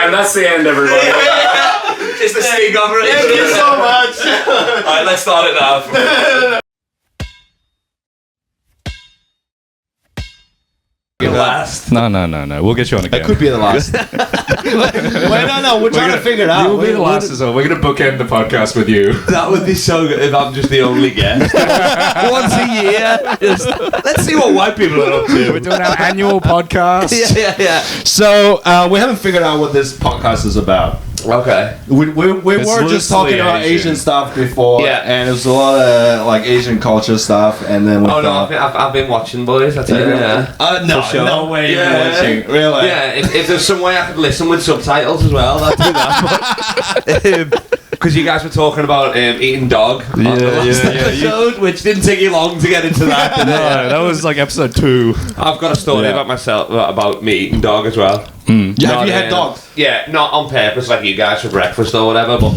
And that's the end, everybody. It's the sting over it. Thank you so much. Alright, let's start it now. Last. No. We'll get you on again. It could be the last. Wait, no. We're trying to figure it out. You'll be the last as well. We're going to bookend the podcast with you. That would be so good if I'm just the only guest. Once a year. Just, let's see what white people are up to. We're doing our annual podcast. Yeah. So we haven't figured out what this podcast is about. Okay. We were just loosely talking about Asian stuff before, Yeah. and it was a lot of like Asian culture stuff, and then we thought, I've been watching, boys. That's it. Yeah. no, For sure. no way you're Yeah. watching, really? Yeah, if there's some way I could listen with subtitles as well, I'd do that. Because you guys were talking about eating dog on the last episode, which didn't take you long to get into that. Did it? No, that was like episode 2. I've got a story about myself, about me eating dog as well. Yeah, have you had dogs? Yeah, not on purpose like you guys for breakfast or whatever, but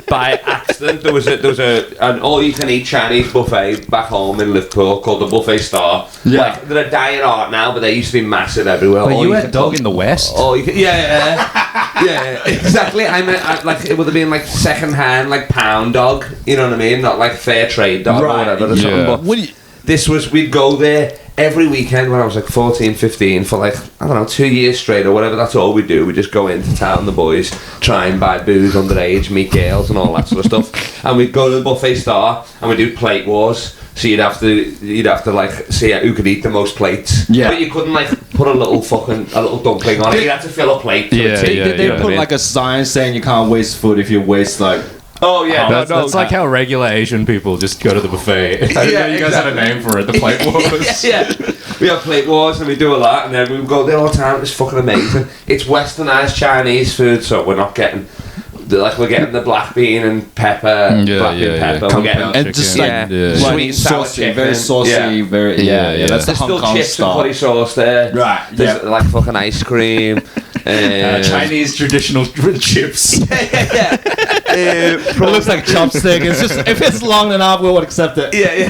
by accident. There was an all-you-can-eat Chinese buffet back home in Liverpool called the Buffet Star. Yeah. Like, they're a dying art now, but they used to be massive everywhere. But you had dog in the West? Oh, yeah, exactly. I meant like it would have been like second-hand, like pound dog. You know what I mean? Not like fair trade dog or whatever. Or something. But we'd go there every weekend when I was like 14, 15 for like, I don't know, 2 years straight or whatever. That's all we do. We just go into town, the boys, try and buy booze underage, meet girls and all that sort of stuff. And we'd go to the Buffet Star and we'd do plate wars. So you'd have to like see who could eat the most plates. Yeah. But you couldn't like put a little dumpling on it. You had to fill a plate. Did they put like a sign saying you can't waste food if you waste like... Oh yeah, that's like how regular Asian people just go to the buffet. I didn't know you guys had a name for it, the plate wars. Yeah. We have plate wars and we do a lot, and then we go there all the time. It's fucking amazing. It's westernized Chinese food, so we're getting the black bean and pepper, black bean pepper. We're getting and just like sweet and sour saucy, chicken. very saucy, very That's the There's Hong still Kong chips style. and curry sauce there. Right. There's like fucking ice cream. Chinese traditional chips. It looks like chopstick. It's just if it's long enough, we would accept it. Yeah.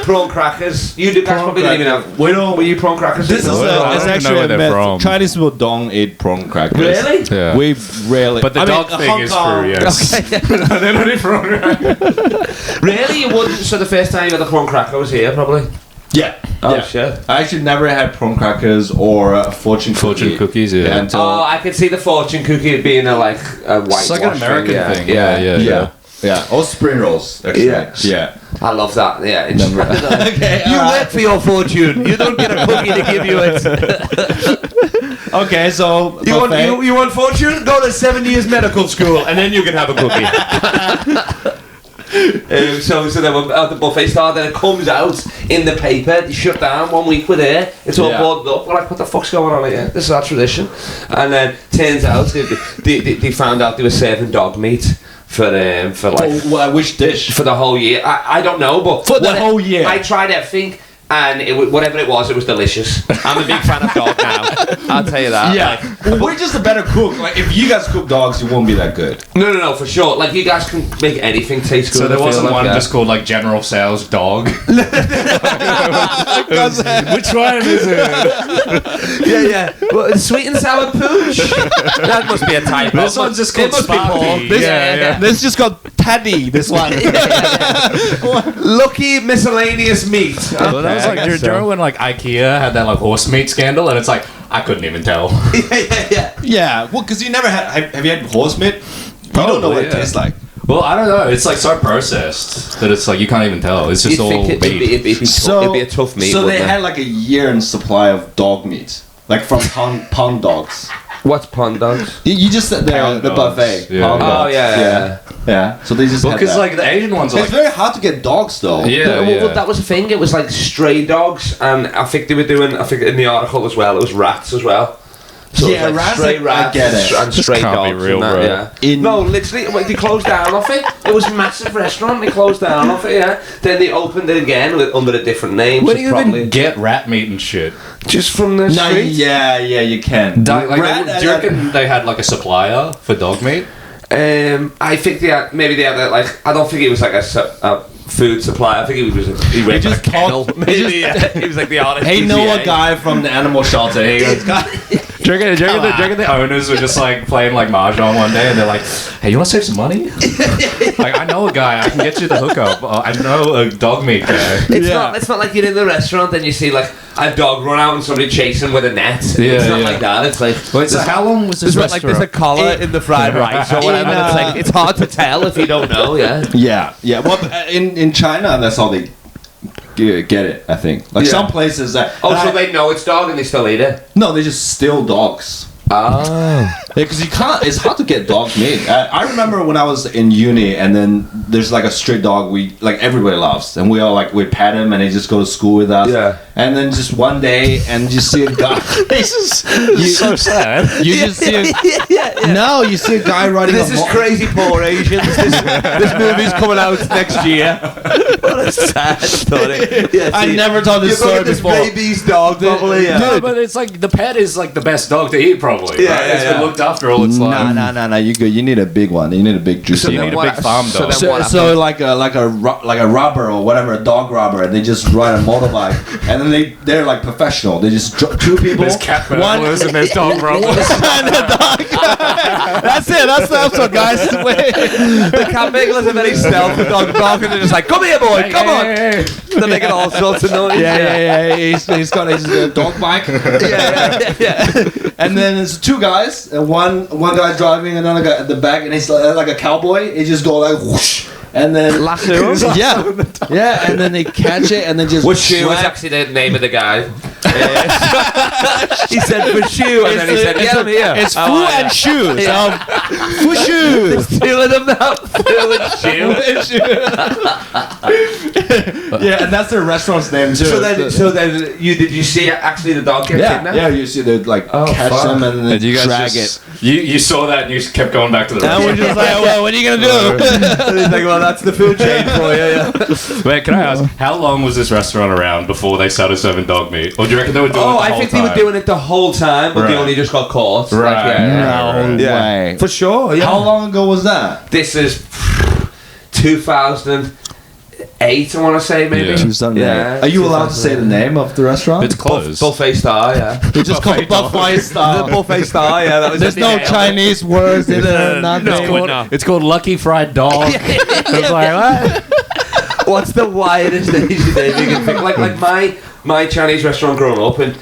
Prawn crackers. You guys probably didn't even have. Were you prawn crackers? This is it's actually a myth. From. Chinese people don't eat prawn crackers. Really? Yeah. We rarely. But the dog thing is true, yes. They don't eat prawn crackers. Really? You wouldn't? So the first time you had the prawn cracker was here, probably? Yeah. Oh shit! I actually never had prawn crackers or fortune cookies. Yeah. Until I could see the fortune cookie being a white. It's like an American thing. Yeah. Or spring rolls. Actually. Yeah. I love that. Yeah. Okay. You work for your fortune. You don't get a cookie to give you it. Okay, so you want fortune? Go to 7 years medical school, and then you can have a cookie. So then at the Buffet Star, then it comes out in the paper. They shut down 1 week with it. It's all boarded up. We're like, what the fuck's going on here? This is our tradition. And then turns out they found out they were serving dog meat for like which dish for the whole year. I don't know, but for the whole year I tried everything. And whatever it was delicious. I'm a big fan of dog now. I'll tell you that. Yeah. Well, we're just a better cook. Like, if you guys cook dogs, you won't be that good. No, for sure. Like, you guys can make anything taste good. So there wasn't one just called, like, General Sales Dog? Which one is it? Yeah. Well, sweet and sour pooch? That must be a typo. This one's just called Sparky. This is just called Teddy, this one. Lucky miscellaneous meat. Well, that was like, do you remember when like IKEA had that like horse meat scandal, and it's like I couldn't even tell. Yeah. Well, because you never had. Have you had horse meat? You don't know what it tastes like. Well, I don't know. It's like so processed that it's like you can't even tell. It's just all beef. It'd be a tough meat. So they had like a year in supply of dog meat, like from pound dogs. What's pond dogs? You just said there the buffet. Yeah. Pound dogs. Yeah. So they just because like the Asian ones are it's very hard to get dogs though. Well, that was the thing. It was like stray dogs, and I think they were doing. I think in the article as well, it was rats as well. So yeah, like rats. Stray rats I get it. and stray can't dogs. Be real, and that, bro. No, literally, they closed down off it. It was a massive restaurant. They closed down off it. Yeah. Then they opened it again under a different name. Where do you even get rat meat and shit? Just from the street. Yeah, you can. Do you reckon they had like a supplier for dog meat? I think they had like. I don't think it was like a food supply. I think he went just a kennel. Maybe he was like the artist. Hey, know a guy from the animal shelter. He goes, Do you reckon the owners were just like playing like mahjong one day and they're like, hey, you want to save some money? Like, I know a guy, I can get you the hookup. I know a dog meat guy. It's not like you're in the restaurant and you see like a dog run out and somebody chasing with a net. Yeah, it's not like that. It's like, so how long was this restaurant? Like there's a collar in the fried rice or whatever. It's like, it's hard to tell if you don't know. Yeah. Well, in China, that's how they get it. I think. Like some places that. So they know it's dog and they still eat it. No, they just steal dogs. Because you can't. It's hard to get dog meat. I remember when I was in uni, and then there's like a stray dog we like everybody loves, and we all like we pet him, and he just go to school with us. Yeah. And then just one day, and you see a guy. This is so sad. You just see No, you see a guy riding. This is crazy poor Asians. This movie's coming out next year. What a sad story. I never told this story before. This baby's dog, probably. No, but it's like the pet is like the best dog to eat, probably. Right? It's been looked after all its life. No. You go. You need a big one. You need a big juicy. You need a big farm dog. So like a robber or whatever, a dog robber, and they just ride a motorbike, and then they're like professional. They just two people. There's cat burglars and there's dog robbers. That's it. That's the episode, guys. The cat burglars are very stealthy. Dog, and they're just like, come here, boy, come on. They're making all sorts of noise. Yeah. He's got his dog bike. Yeah. And then there's two guys, and one guy driving, another guy at the back, and he's like a cowboy. He just go like whoosh, and then lasso. Yeah, and then they catch it, and then just. Wushu was actually the name of the guy. He said Wushu, and then he said, "Yeah, I'm here." It's Fu and Shu. Wushu. There's two of them now. Fu and Shu. Yeah, and that's their restaurant's name too. So then, did you see actually the dog get kidnapped? Yeah, you see they like catch them and then you guys drag it. You saw that and you kept going back to the restaurant. And we're just like, well, what are you gonna do? And he's like, well, that's the food chain for you. Wait, can I ask, how long was this restaurant around before they started serving dog meat? Or do you reckon they were doing it the whole time? I think they were doing it the whole time, but they only just got caught. Right. No way. For sure, yeah. How long ago was that? This is 2008, I want to say, maybe. Yeah. 2008. Yeah. Are you allowed to say the name of the restaurant? It's closed. Buffet Star, yeah. They just call it Buffet Star. The Buffet Star, yeah. That was There's no Chinese words in there. It's called Lucky Fried Dog. It's like, what? What's the widest Asian name you can think? Like my Chinese restaurant growing up in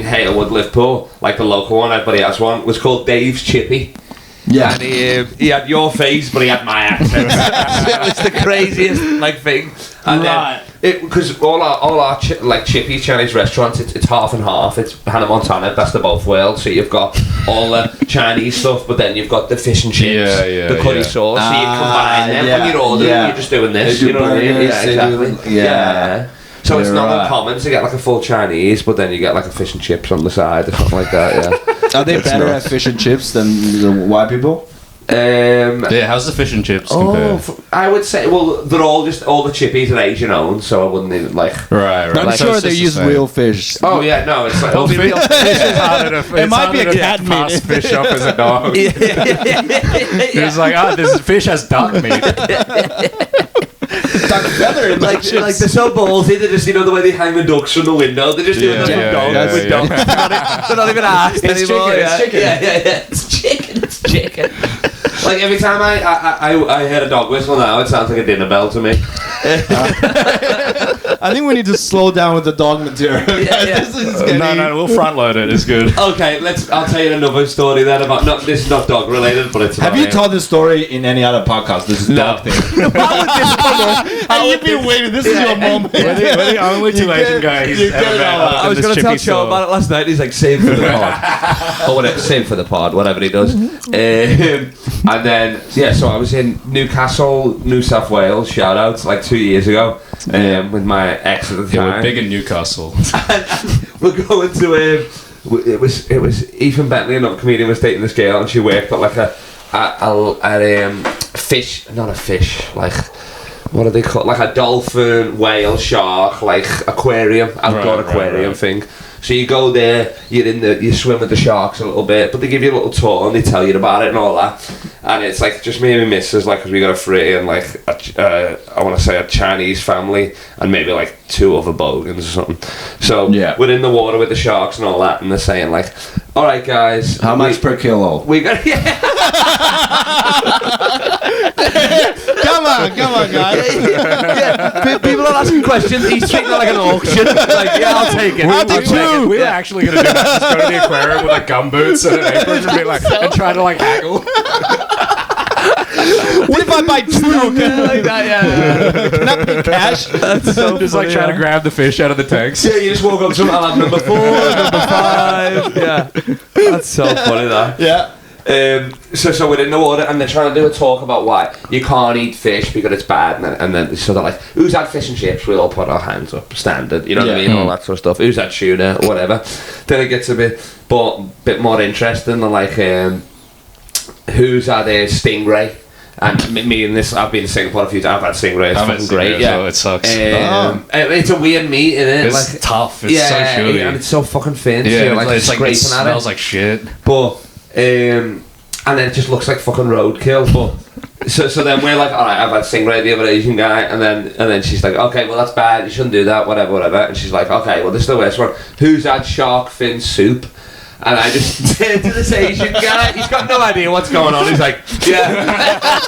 Halewood, Liverpool, like the local one, everybody has one, was called Dave's Chippy. Yeah. And he had your face, but he had my accent. It was the craziest thing. And right. Because all our Chippy Chinese restaurants, it's half and half. It's Hannah Montana, best of both worlds. So you've got all the Chinese stuff, but then you've got the fish and chips, the curry sauce. So you combine them when you're ordering. You're just doing this. You know what I mean? Yeah, exactly. Yeah. So it's not uncommon to get like a full Chinese, but then you get like a fish and chips on the side or something like that. Yeah. Are they better at fish and chips than the white people? How's the fish and chips compare? I would say, well, they're all the chippies are Asian owned, so I wouldn't even like. Right. I'm sure they use real fish. Oh yeah, no, it's like real fish is harder to. It might be a cat meat. Pass fish up as a dog. It's like, this fish has duck meat. Duck feather, like they're so ballsy. They just, the way they hang the ducks from the window. They're just doing that with dogs. They're not even asked anymore. It's chicken. Like every time I hear a dog whistle now, it sounds like a dinner bell to me. I think we need to slow down with the dog material. This is No, we'll front load it. It's good. Okay, I'll tell you another story then about this is not dog related, but it's. Have you told this story in any other podcast? This is dog thing. How would this come up? And you've been waiting. This is your moment. We're the only two Asian guys ever met. I was going to tell Joe about it last night. He's like, save for the pod. Or whatever, save for the pod, whatever he does. And then, so I was in Newcastle, New South Wales, shout out, like 2 years ago, with my ex at the time. Yeah, we're big in Newcastle. We're going to, it was Ethan Bentley, another comedian, was dating this girl, and she worked at like a fish, not a fish, like, what are they called? Like a dolphin, whale, shark, like aquarium, outdoor aquarium thing. So you go there, you swim with the sharks a little bit, but they give you a little tour and they tell you about it and all that. And it's like just me and my missus, like, because we got a free and like I want to say a Chinese family and maybe like 2 other bogans or something. So we're in the water with the sharks and all that, and they're saying like, all right guys, how much per kilo? We got Come on, guys. People are asking questions. He's treating it like an auction. Like, yeah, I'll take it. I'll take it. We were actually going to do that. Just go to the aquarium with like gumboots and an apron and be like, and try to like haggle. What if I buy 2? Like that, yeah. Can I pay cash? That's so just funny, like trying to grab the fish out of the tanks. Yeah, you just walk up to them. I'll have number 4, number 5. Yeah, that's so funny. That. Yeah. So we're in the water and they're trying to do a talk about why you can't eat fish because it's bad, and then so they're like, who's had fish and chips? We all put our hands up, standard, you know what I mean, all that sort of stuff. Who's had tuna or whatever. Then it gets a bit more interesting. They're like, who's had a stingray? And me and this, I've been to Singapore a few times. I've had stingray. It's fucking great. Yeah, so it sucks. It's a weird meat, isn't it? It's like, tough. It's so chewy, and it's so fucking thin. Yeah, so you're, like, it's like it smells it. like shit. But and then it just looks like fucking roadkill. But so then we're like, all right, I've had stingray, the other Asian guy, and then she's like, okay, well that's bad. You shouldn't do that. Whatever. And she's like, okay, well this is the worst one. Who's had shark fin soup? And I just turned to this Asian guy. He's got no idea what's going on. He's like, yeah.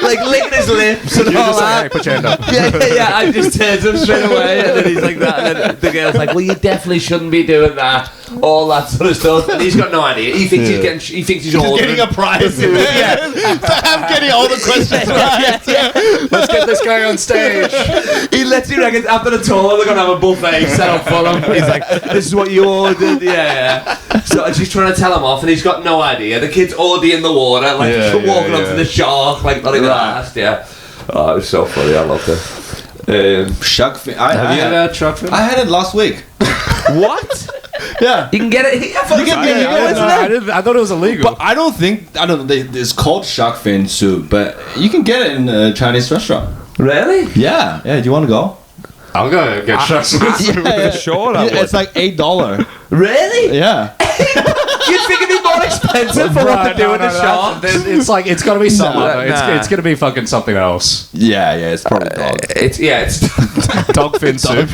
Like licking his lips and all that. Like, hey, put your hand up. Yeah. I just turned to him straight away. And then he's like that. And then the girl's like, well, you definitely shouldn't be doing that. All that sort of stuff. And he's got no idea. He thinks he's getting a prize. Yeah. I'm getting all the questions right. Let's get this guy on stage. He reckons after the tour they're going to have a buffet set up for him. He's like, this is what you ordered. Yeah. So she's trying to tell him off and he's got no idea. The kid's already in the water, like walking up to the shark, like not even asked. Yeah. Oh, it was so funny. I loved it. Shark fin. Have you had shark fin? I had it last week. What? Yeah. You can get it here. I thought it was illegal. But I don't know. It's called shark fin soup, but you can get it in a Chinese restaurant. Really? Yeah. Do you want to go? I'll go get shark fin soup. Yeah, sure. It's like $8. Really? Yeah. You'd think it'd be more expensive for what to do with the shark. It's like it's got to be something. Nah. It's going to be fucking something else. Yeah. It's probably dog. It's Dog fin soup.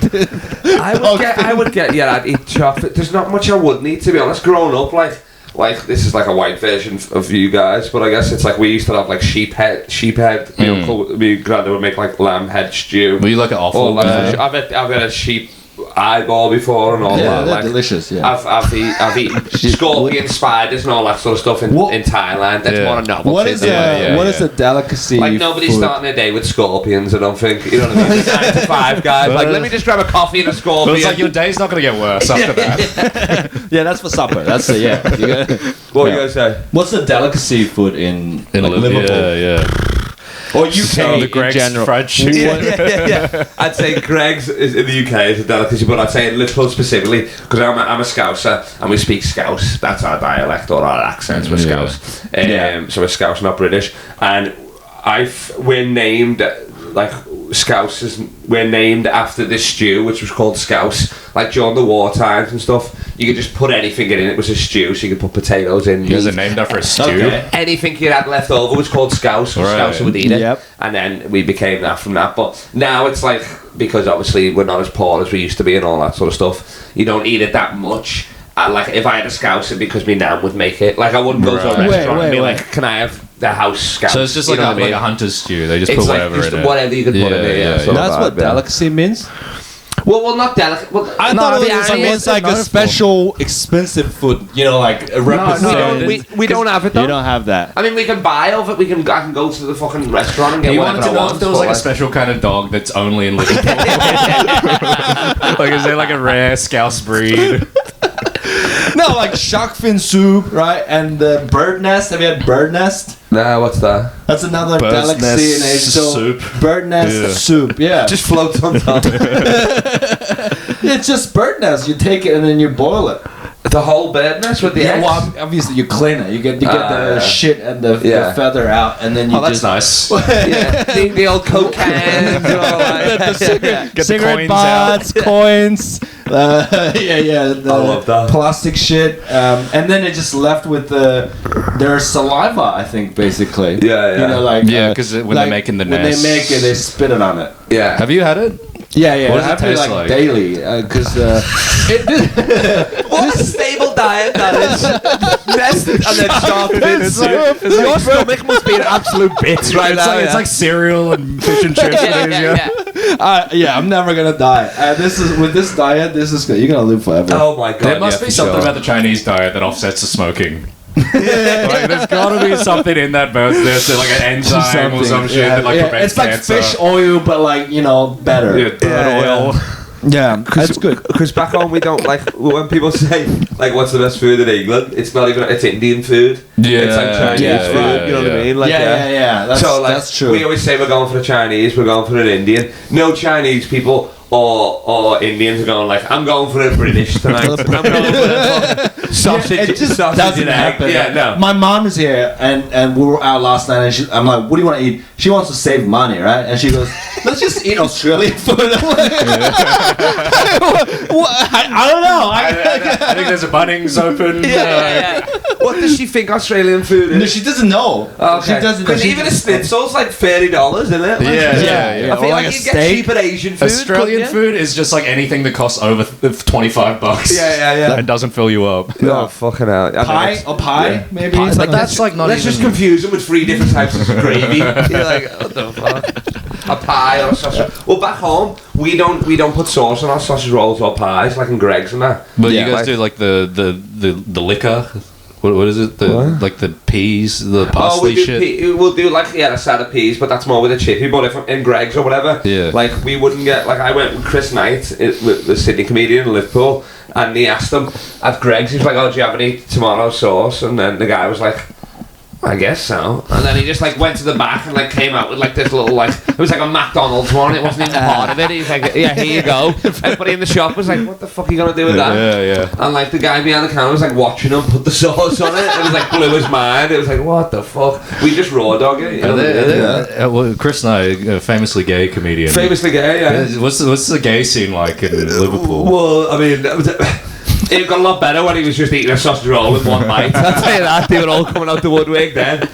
I would get. Yeah, I'd eat chocolate. There's not much I would need, to be honest. Growing up, like this is like a white version of you guys, but I guess it's like we used to have like sheep head. My granddad would make like lamb head stew. Were you like an awful? I've had a sheep eyeball before and all that. Yeah, they're like, delicious. Yeah. I've eaten scorpion spiders and all that sort of stuff in Thailand. That's more a novelty. What is a delicacy? Like nobody's starting their day with scorpions. I don't think. You know what I mean? 9 to 5 guys. Like, let me just grab a coffee and a scorpion. But it's like your day's not going to get worse after that. Yeah, that's for supper. That's it. Yeah. What were you gonna say? What's the delicacy food in Liverpool? Yeah. Or UK the Greg's in general. fried chicken. Yeah. I'd say Greg's is in the UK is a delicacy, but I'd say in Liverpool specifically because I'm a Scouser and we speak Scouse. That's our dialect or our accents. We're Scouse. So we're Scouse, not British. And we're named like Scousers. We're named after this stew, which was called Scouse. Like during the war times and stuff, you could just put anything in it. It was a stew, so you could put potatoes in. You guys are named after a stew. Okay. Anything you had left over was called Scouse. Right. Scouse would eat it. Yep. And then we became that from that. But now it's like, because obviously we're not as poor as we used to be and all that sort of stuff, you don't eat it that much. Like if I had a Scouse, it'd because my nan would make it. Like I wouldn't go to a restaurant and be like, can I have the house Scouse? So it's just like a hunter's stew. They just put whatever in it. Whatever you could put in it. Yeah. That's what delicacy means. Well, not delicate. Well, I thought it means like a special, expensive food. You know, like a representative. We don't have it though. You don't have that. I mean, we can buy of it. I can go to the fucking restaurant and get whatever I want. You wanted to know if there was like a special kind of dog that's only in Liverpool. Like, is there like a rare Scouse breed? No, like shark fin soup, right? And the bird nest. Have you had bird nest? Nah, what's that? That's another delicacy in Asia. Soup. Bird nest soup, yeah. Just floats on top. It's just bird nest. You take it and then you boil it. The whole bird nest with the eggs? Well, obviously you clean it. You get the shit and the feather out, and then you that's nice. Yeah, the old coke cans. Get cigarette butts, coins. The I love that. plastic shit, and then it just left with their saliva. I think basically. Yeah. You know, like because when they're making the when nest, they make it, they spit it on it. Yeah. Have you had it? Yeah. What does it I have to, taste like like? daily because What a stable diet that is. Nest and then started in soup. Your stomach must be an absolute bitch right now. It's like cereal and fish and chips. I'm never gonna die. This is with this diet. This is good. You're gonna live forever. Oh my god. There must be something about the Chinese diet that offsets the smoking. Like, there's gotta be something in that bird nest, like an enzyme or some shit that like prevents it's like cancer. fish oil, but like better. Yeah, bird oil. Yeah, that's good. Because back home we don't like when people say like what's the best food in England. It's not even. It's Indian food. Yeah, it's like Chinese food. You know what I mean? Like, That's, so like that's true. we always say we're going for the Chinese. We're going for an Indian. No Chinese people or Indians are going like I'm going for a British tonight. I'm going for a sausage. It just sausage doesn't and egg. happen. Yeah, no. My mom is here, and we were out last night, and I'm like, "What do you want to eat?" She wants to save money, right? And she goes, "Let's just eat Australian food." I'm like, I don't know. I think there's a Bunnings open. What does she think Australian food No, is? she doesn't know. Okay. She doesn't. Because even a schnitzel's like $30, isn't it? Like, Yeah. I feel Or like like a you get steak. cheaper Asian food. Australian couldn't food is just like anything that costs over $25. Yeah. It doesn't fill you up. Oh, fucking hell. Pie, maybe. Pie, It's but like that's like not Let's even. just confuse them with 3 different types of gravy. You're like, what the fuck? A pie or a sausage. Well, back home, we don't put sauce on our sausage rolls or pies, like in Greg's and that. But Yeah, you guys like- do like the liquor. What is it? Like the peas, the parsley shit. We'll do like a side of peas, but that's more with a chippy. But if in Greg's or whatever, like we wouldn't get like I went with Chris Knight, with the Sydney comedian in Liverpool, and he asked him at Greg's, he was like, "Oh, do you have any tomato sauce?" And then the guy was like, I guess so. And then he just like went to the back and like came out with like this little like it was like a McDonald's one. It wasn't even part of it. He's like, yeah, here you go. Everybody in the shop was like, what the fuck are you gonna do with that? Yeah. And like the guy behind the counter was like watching him put the sauce on it. It was like blew his mind. It was like, what the fuck? We just raw dog it. You know? Well, Chris Knight, a famously gay comedian. Famously gay, yeah. What's the gay scene like in Liverpool? Well, I mean, it got a lot better when he was just eating a sausage roll with one bite. I'll tell you that. They were all coming out the woodwork then.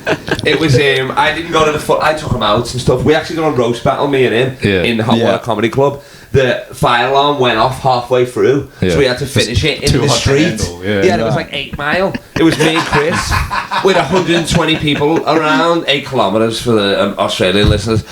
It was I didn't go to the foot. I took him out and stuff. We actually done a roast battle, me and him, in the Hot Water Comedy Club. The fire alarm went off halfway through, so we had to finish it in the street. It was like 8 Mile. It was me and Chris with 120 people around, 8 kilometres for the Australian listeners.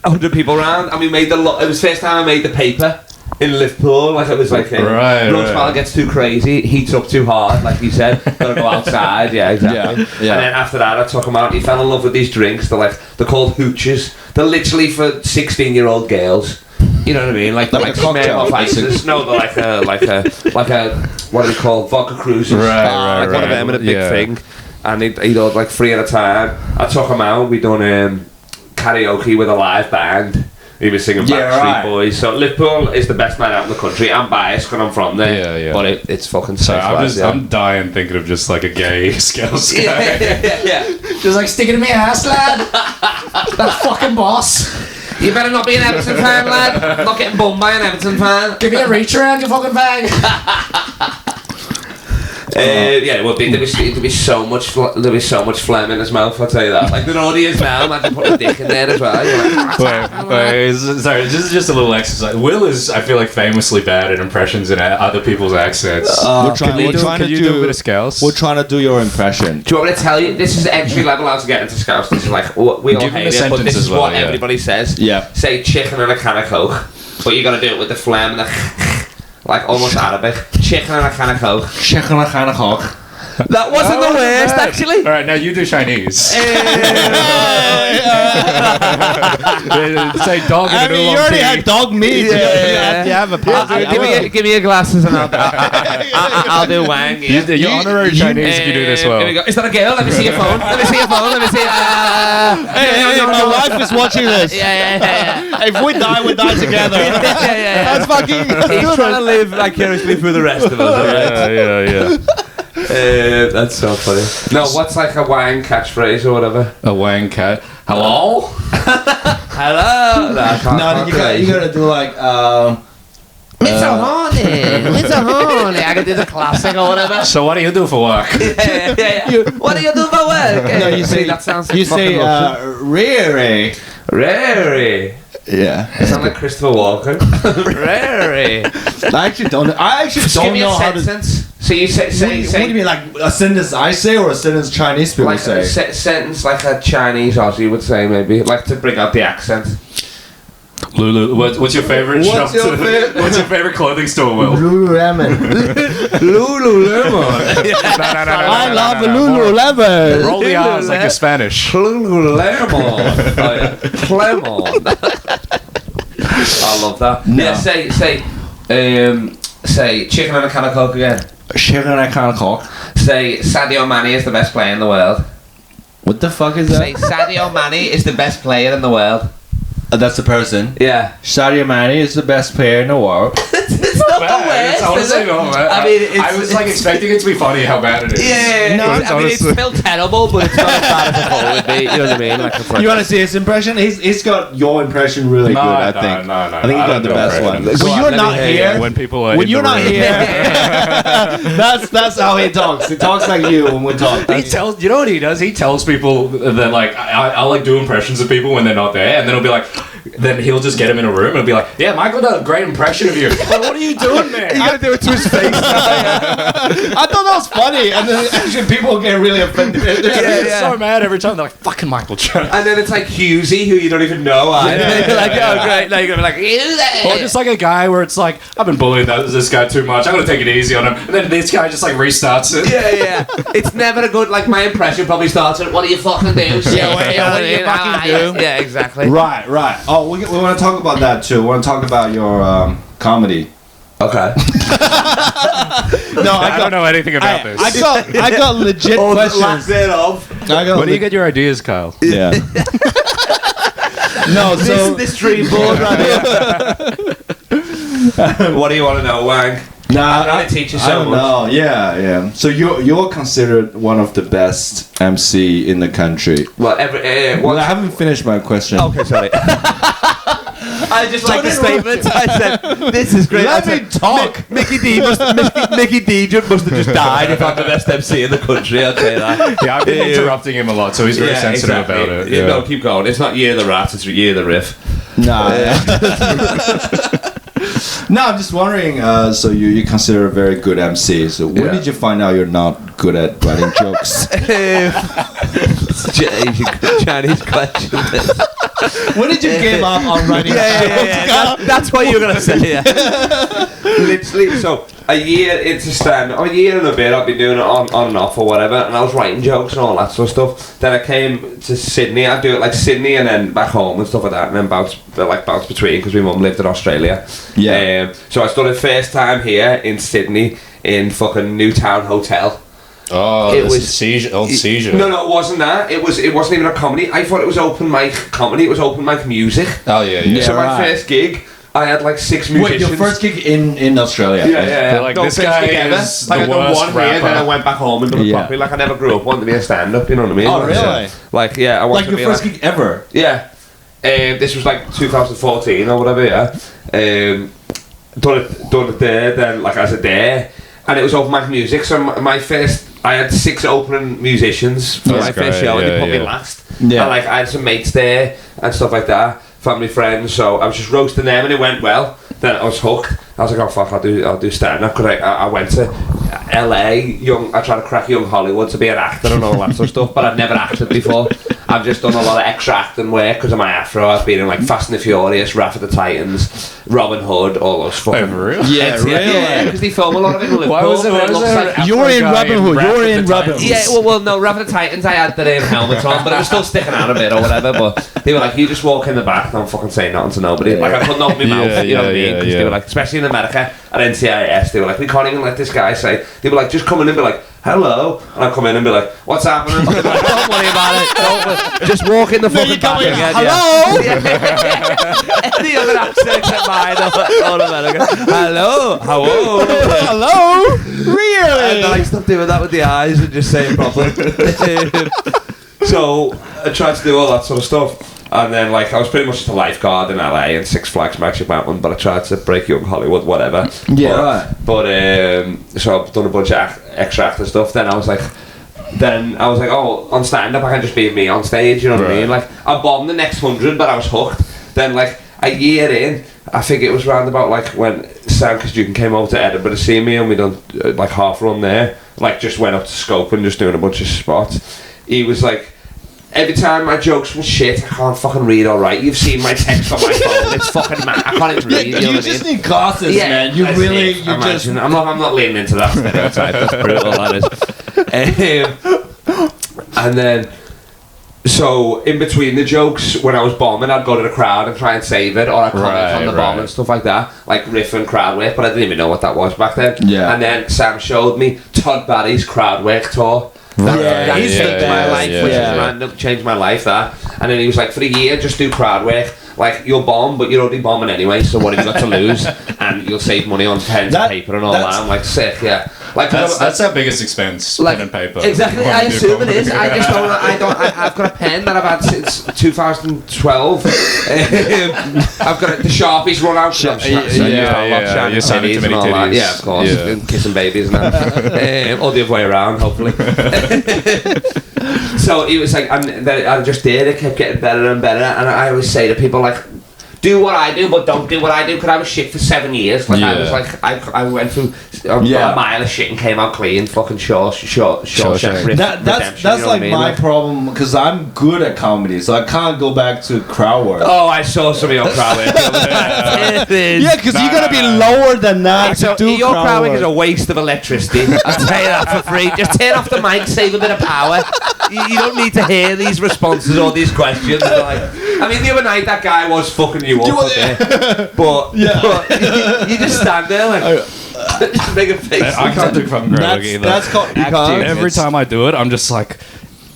100 people around, and we made it was the first time I made the paper in Liverpool. Like it was like roast battle gets too crazy, heats up too hard, like you said, gotta go outside. Yeah, exactly. And then after that I took him out. He fell in love with these drinks. They're called hooches. They're literally for 16-year-old girls. You know what I mean? Like they're like cocktail ices. No, they're like a what are they called? Vodka cruisers. Right. One of them in a big thing. And he'd order like 3 at a time. I took him out. We done karaoke with a live band. He was singing Backstreet Boys. So Liverpool is the best night out in the country. I'm biased because I'm from there. Yeah. But it's fucking sick. I'm dying thinking of just like a gay Scouse guy. Yeah. Just like, stick it in my ass, lad. That fucking boss. You better not be an Everton fan, lad. I'm not getting bummed by an Everton fan. Give me a reach around, you fucking bag. Well, there'd be so much phlegm in his mouth. I'll tell you that. Like there already is now. Imagine putting a dick in there as well. Wait, sorry. This is just a little exercise. Will is, I feel like, famously bad at impressions in other people's accents. We're trying to do a bit of Scouse. We're trying to do your impression. Do you want me to tell you? This is entry level how to get into Scouse. This is like we all hate it, but this is what everybody says. Yeah. Say chicken and a can of Coke, but you got to do it with the phlegm and the like almost Arabic. Chicken and a can of Coke. Chicken and a can of Coke. That wasn't the worst, actually. All right, now you do Chinese. Say dog and I mean, you already had dog meat. Yeah. You have a pasta. Give me your glasses and I'll do Wang. Yeah. You're honorary Chinese if you do this well. Here we go. Is that a girl? Let me see your phone. Let me see. Hey, my wife is watching this. Yeah. If we die, we die together. That's fucking. He's trying to live vicariously through the rest of us. Yeah. That's so funny. No, what's like a Wang catchphrase or whatever? A Wang cat. Hello? Hello. No, I can't. No, you gotta do like Mr. Horny. I can do the classic or whatever. So what do you do for work? What do you do for work? no, you say that sounds like you say rare. Rary. Yeah. It sounds like Christopher Walken. Rary. I actually don't know how to. Sentence. So you say. What do you mean, like a sentence I say or a sentence Chinese people Like say? a sentence like a Chinese Aussie would say, maybe, like to bring out the accent. Lulu, what's your favorite shop? What's your favorite clothing store, Will? Lululemon. Lululemon. I love Lululemon. Roll the R's like you're Spanish. Lululemon. Oh, yeah. Clemon. I love that. No. Yeah, say chicken and a can of Coke again. Chicken and a can of Coke. Say Sadio Mane is the best player in the world. What the fuck is that? Say Sadio Mane is the best player in the world. That's the person. Yeah. Sadio Mane is the best player in the world. It's not the worst. It's honestly not bad. I mean, I was like expecting it to be funny how bad it is. Yeah, No, I mean, it's still terrible, but it's not as bad as I thought it would be. You know what I mean? Like You want to see his impression? He's got your impression really good, I think. No. I think he got the best one. When When you're not here, When people are when in you're the not room. here, that's how he talks. He talks like you when we talk. He tells, you know what he does? He tells people that like I like do impressions of people when they're not there, and then he'll be like, then he'll just get him in a room and be like, yeah, Michael did a great impression of you. Like, what are you doing, man? You gotta do it to his face. I thought that was funny, and then actually people get really offended. They're so mad every time. They're like, fucking Michael Jones. And then it's like Husey, who you don't even know. And you're like, oh, great. Now you're going to be like, Husey. Or just like a guy where it's like, I've been bullying this guy too much. I'm gonna take it easy on him. And then this guy just like restarts it. Yeah. It's never a good, like, my impression probably starts at, what do you fucking do? What do you fucking do? Yeah, exactly. Right. Oh, we want to talk about that too. We want to talk about your comedy. Okay. No, I don't know anything about this. I got legit questions. Where do you get your ideas, Kyle? Yeah. No, so This dream board right here. What do you want to know, Wang? Nah, I'm trying to teach you I so don't much. know. Yeah. So you're considered one of the best MC in the country. Well, Well, I haven't finished my question. Okay, sorry. I just like the statement. I said, "This is great." Let me talk. Mickey D must have just died if I'm the best MC in the country. I'll tell you that. Yeah, I've been interrupting him a lot, so he's very sensitive about it. Yeah. No, keep going. It's not Year the Rat, it's Year the Riff. Nah. No, I'm just wondering. So you consider a very good MC. So when did you find out you're not good at writing jokes? Chinese question. When did you give up on writing jokes? That's what you're gonna say. Yeah. Literally, so a year into stand-up, a year and a bit, I've been doing it on and off or whatever, and I was writing jokes and all that sort of stuff. Then I came to Sydney. I'd do it like Sydney and then back home and stuff like that, and then bounce between because my mum lived in Australia. Yeah. So I started first time here in Sydney in fucking Newtown Hotel. Oh, It it was- was seizure. No, it wasn't that. It wasn't even a comedy. I thought it was open mic comedy. It was open mic music. Oh yeah. So my right. first gig, I had like 6 musicians. Wait, your first gig in Australia? Yeah. They're like, No, this first guy gig ever. is Like the I done worst one here, rapper. then I went back home and done it Yeah. properly. Like I never grew up wanting to be a stand-up. You know what I mean? Oh, Like, really? Like yeah, I Like wanted your to be first gig ever? Yeah. This was like 2014 or whatever. Yeah. Done it there. Then like as a day, and it was open mic music. So my first. I had 6 opening musicians for That's my first great, show, and they yeah, put me yeah. last. Yeah. And like I had some mates there and stuff like that, family friends. So I was just roasting them, and it went well. Then I was hooked. I was like, oh fuck, I'll do stand up. Because I went to LA, I tried to crack young Hollywood to be an actor and all that sort of stuff, but I'd never acted before. I've just done a lot of extra acting work because of my afro. I've been in like Fast and the Furious, Wrath of the Titans, Robin Hood, all those fucking... Yeah, really? Yeah, because they film a lot of it in Liverpool. Why was it like you were in Robin Hood. You were in Robin Hood. Yeah, well, no, Wrath of the Titans, I had the helmet on, but it was still sticking out a bit or whatever. But they were like, you just walk in the back, don't fucking say nothing to nobody. Like, I couldn't open my mouth, you know what I mean? Because they were like, especially in America, at NCIS, they were like, we can't even let this guy say. They were like, just come in and be like, hello, and I'd come in and be like, what's happening? Like, don't worry about it. Just walk in the fucking back again. Hello. Any other accent except mine? Hello, Hello. Really? And then I stopped doing that with the eyes and just saying properly. So I tried to do all that sort of stuff. And then, like, I was pretty much just a lifeguard in LA and Six Flags Magic Mountain, but I tried to break Young Hollywood, whatever. Yeah. But so I've done a bunch of extra actor stuff. Then I was like, oh, on stand-up I can just be me on stage, you know what I mean? Like, I bombed the next 100, but I was hooked. Then, like, a year in, I think it was round about, like, when Sam Kajukin came over to Edinburgh to see me, and we done, like, half run there. Like, just went up to Scope and just doing a bunch of spots. He was like, every time my jokes were shit, I can't fucking read all right. You've seen my text on my phone. It's fucking mad. I can't even read. You know what I mean? Need glasses, man. You really, you just. I'm not leaning into that stereotype. That's brutal. That is. And then, so in between the jokes, when I was bombing, I'd go to the crowd and try and save it, or I'd comment on the bomb and stuff like that, like riff and crowd work. But I didn't even know what that was back then. Yeah. And then Sam showed me Todd Barry's crowd work tour. That changed my life, which is random, changed my life, that. And then he was like, for a year, just do crowd work. Like, you'll bomb, but you're already bombing anyway, so what have you got to lose? And you'll save money on pens and paper and all that. I'm like, sick, yeah. Like, that's our biggest expense, like, pen and paper. Exactly, I assume it is. I just I've got a pen that I've had since 2012. I've got the Sharpies run out. You're signing too many titties. Yeah, of course. And kissing babies and that. Or the other way around, hopefully. So he was like, I just did. It kept getting better and better, and I always say to people like, do what I do, but don't do what I do. Because I was shit for 7 years. Like I was like, I went through a mile of shit and came out clean. Fucking short. That's like my problem, because I'm good at comedy, so I can't go back to crowd work. Oh, I saw some of your crowd work. Yeah, because you gotta be lower than that to do your crowd work is a waste of electricity. I'll tell you that for free. Just turn off the mic, save a bit of power. You don't need to hear these responses or these questions. Like, I mean, the other night that guy was fucking you up, but you just stand there like. Just make a face. I can't do fucking crowd work either. That's called acting. Every time I do it, I'm just like,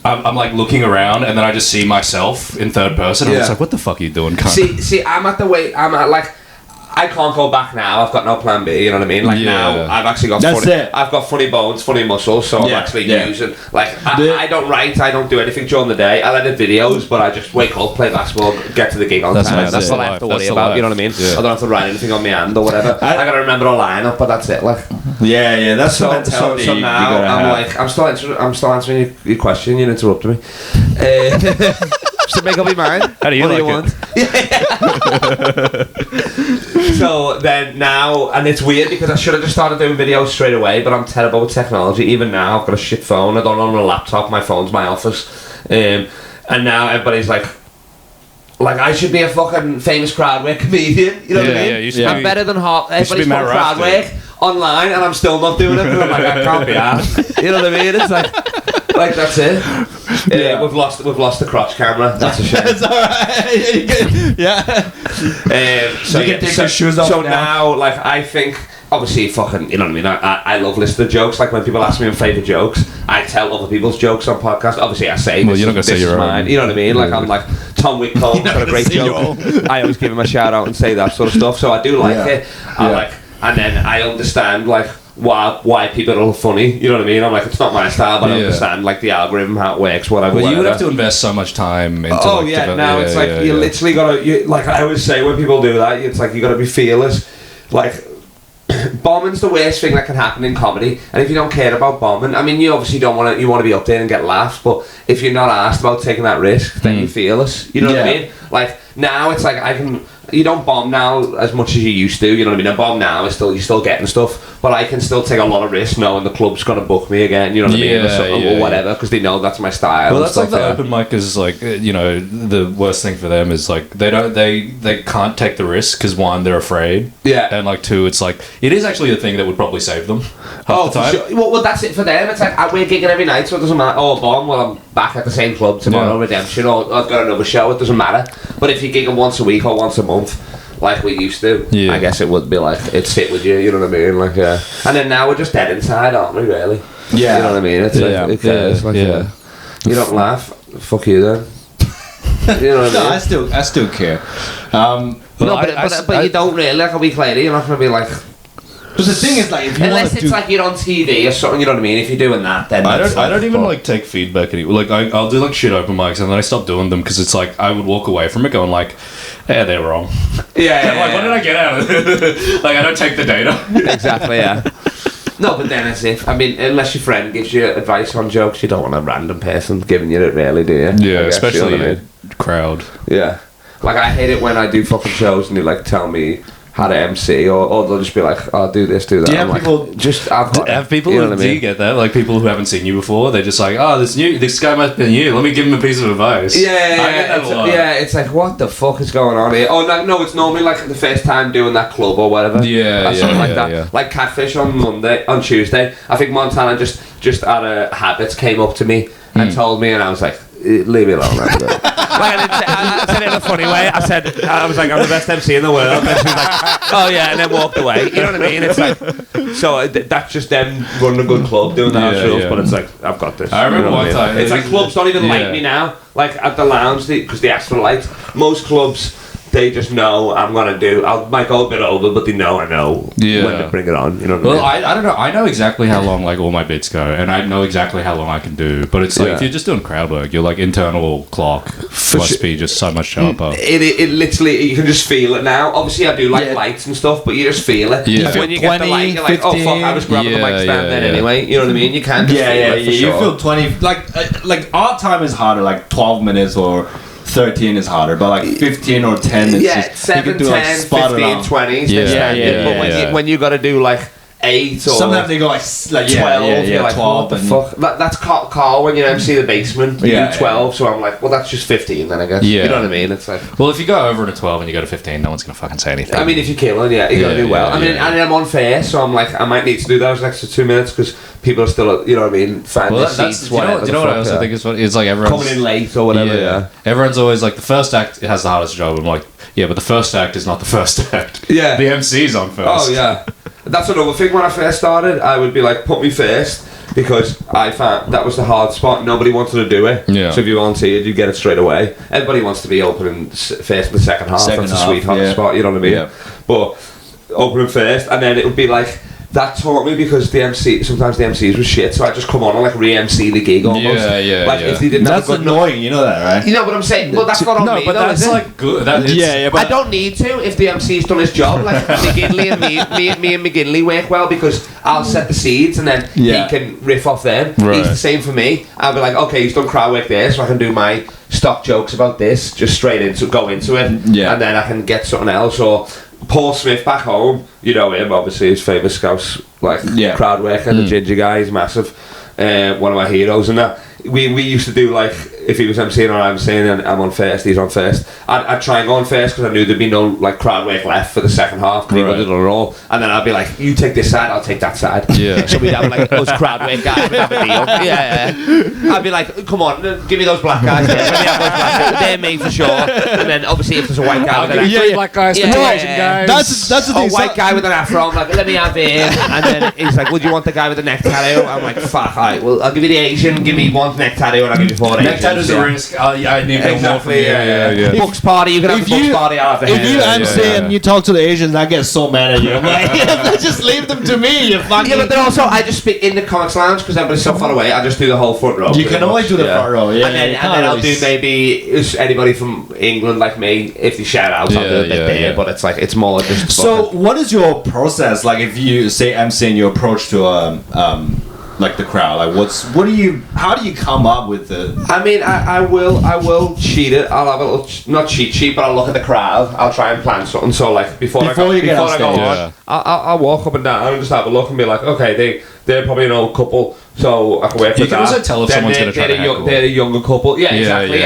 I'm like looking around, and then I just see myself in third person. I'm just like, what the fuck are you doing, cunt? See, I'm at like, I can't go back now. I've got no plan B. You know what I mean? Like now, I've actually got. I've got funny bones, funny muscles, so I'm actually using. Like I don't write. I don't do anything during the day. I'll edit videos, but I just wake up, play basketball, get to the gig on time. That's all I have to worry about. You know what I mean? I don't have to write anything on my hand or whatever. I gotta remember a lineup, but that's it. Like. Yeah. That's so now I'm like, I'm still answering your question. You interrupted me. Should make up your mind. How do you like it? So then now, and it's weird because I should have just started doing videos straight away, but I'm terrible with technology. Even now, I've got a shit phone. I don't own a laptop. My phone's my office, and now everybody's like I should be a fucking famous crowd work comedian. You know what I mean? I'm better than half. Everybody's got crowd work online, and I'm still not doing it. And I'm like, I can't be arsed. You know what I mean? It's like that's it. We've lost the crotch camera. That's a shame. It's alright. Yeah. So you can take your shoes off. So now, like, I think obviously fucking, you know what I mean. I love listening to jokes. Like when people ask me my favourite jokes, I tell other people's jokes on podcasts. Obviously, I say, well, you're not gonna say your own. You know what I mean? Like I'm like Tom Whitcomb's got a great joke. I always give him a shout out and say that sort of stuff. So I do like it. And then I understand like why people are funny. You know what I mean? I'm like, it's not my style, but I understand like the algorithm, how it works, whatever. Well, you would have to invest so much time into. Oh now it's like you literally gotta. Like I always say when people do that, it's like you gotta be fearless. Like bombing's the worst thing that can happen in comedy, and if you don't care about bombing, I mean, you obviously don't want to. You want to be up there and get laughs, but if you're not asked about taking that risk, then you're fearless. You know what I mean? Like now it's like you don't bomb now as much as you used to, you know what I mean? A bomb now is you're still getting stuff, but I can still take a lot of risks knowing the club's gonna book me again, you know what I mean, or whatever, because they know that's my style. Well, that's like the open mic is like, the worst thing for them is like they can't take the risk because one, they're afraid, and like two, it's like it is actually a thing that would probably save them half the time. For sure. Well, that's it for them. It's like we're gigging every night, so it doesn't matter. Oh, bomb, well, I'm back at the same club tomorrow, Redemption, or I've got another show, it doesn't matter. But if you're gigging once a week or once a month, like we used to, I guess it would be like, it'd fit with you know what I mean? Like, and then now we're just dead inside, aren't we, really? Yeah. You know what I mean? It's like, you don't laugh, fuck you then. You know what I mean? I still care. But you don't really, like a week later, you're not going to be like... Because the thing is, like, if you unless it's like you're on TV or something, you know what I mean? If you're doing that, then I don't even like take feedback anymore. Like I'll do like shit open mics and then I stop doing them because it's like I would walk away from it going like, yeah, they're wrong. What did I get out of it? Like I don't take the data. Exactly. Yeah. No, but then it's if unless your friend gives you advice on jokes, you don't want a random person giving you it, really, do you? Yeah, especially a crowd. Yeah. Like I hate it when I do fucking shows and they like tell me how to MC, or they'll just be like, "Oh, do this, do that." Do you have people have people do you get that? Like people who haven't seen you before, they're just like, "Oh, this guy must be new. Let me give him a piece of advice." I get that a lot. It's like, what the fuck is going on here? Oh no, it's normally like the first time doing that club or whatever. Something like that. Yeah. Like Catfish on Tuesday. I think Montana just out of habits came up to me and told me, and I was like, leave me alone. I said it in a funny way. I was like, I'm the best MC in the world. And she was like, oh yeah, and then walked away. You know what I mean? It's like, so that's just them running a good club, doing the house rules. But it's like, I've got this. I remember one time. It's like clubs don't even like me now. Like at the lounge, because they ask for lights. Most clubs, they just know I might go a bit over, but they know I know when to bring it on. You know what I mean? I don't know. I know exactly how long like all my bits go, and I know exactly how long I can do. But it's like if you're just doing crowd work, your like internal clock must be just so much sharper. It literally, you can just feel it now. Obviously, I do like lights and stuff, but you just feel it. Yeah. When you get the light, you're like, 15, oh fuck, I was grabbing the mic stand then anyway. You know what I mean? You can't. You feel 20. Like our time is harder, like 12 minutes or 13 is harder, but like 15 or 10 is just 7, 10, 15, 20. But when you got to do like 8 or sometimes they go like 12. You're like, 12. What the fuck? That's Carl when you MC the basement. You do 12, so I'm like, well, that's just 15 then, I guess. You know what I mean? It's like, well, if you go over to 12 and you go to 15, no one's gonna fucking say anything. I mean, if you're killing, you gotta do well. And I'm on fair, so I'm like, I might need to do those extra 2 minutes because people are still, you know what I mean, finding their seats. Do you know what I also think is funny? It's like everyone's coming in late or whatever. Everyone's always like, the first act has the hardest job. I'm like, yeah, but the first act is not the first act. Yeah, the MC's on first. Oh yeah. That's another thing. When I first started, I would be like, put me first, because I found that was the hard spot. Nobody wanted to do it. Yeah. So if you volunteered, you get it straight away. Everybody wants to be opening first in the second half. That's a sweet hot spot, you know what I mean? Yeah. But opening first, and then it would be like, that taught me, because sometimes the MCs were shit, so I just come on and like re-MC the gig almost. If they didn't that's annoying, you know that, right? You know what I'm saying? Well, that's not on me. But though, that's like good. But I don't need to if the MC's done his job. Like McGinley and me and McGinley work well, because I'll set the seeds and then he can riff off them. Right. He's the same for me. I'll be like, okay, he's done crowd work there, so I can do my stock jokes about this, just straight go into it, and then I can get something else. Or Paul Smith back home, you know him, obviously, his famous Scouse crowd worker, the ginger guy, he's massive, one of my heroes. And that we used to do, like, if he was MCing or I'm saying and I'm on first, he's on first, I'd try and go on first because I knew there'd be no like crowd work left for the second half because he would have done it all, and then I'd be like, you take this side, I'll take that side. So we'd have like those crowd work guys, we'd have a deal. I'd be like, come on, give me those black guys. Let me have those black guys. They're me for sure. And then obviously if there's a white guy with an afro, black guys, Asian guys. That's the thing. A white guy with an afro, I'm like, let me have him. And then he's like, would you want the guy with the neck tattoo? I'm like, fuck, alright, well, I'll give you the Asian, give me one neck tattoo, and I'll give you 4 Asians. Neck tattoo's a risk. I need more from you. Books party, you can have a books party out of If you MC and you talk to the Asians, I get so mad at you. I'm like, just leave them to me, you fucking... Yeah, but then also, I just speak in the comics lounge because everybody's so far away. I just do the whole front row. You can only do the front row, and then I'll do maybe anybody from England like me, if they shout out, I'll do a bit there, but it's like, it's more just... So, what is your process? Like, if you say MCing, your approach to like the crowd? Like how do you come up with the? I mean, I will cheat it. I'll have a little, not cheat sheet, but I'll look at the crowd. I'll try and plan something. So like before I go on, I'll walk up and down and just have a look and be like, okay, they're probably an old couple, so I can wait for that. You can also tell if someone's going to try to heckle. They're a younger couple. Yeah, exactly.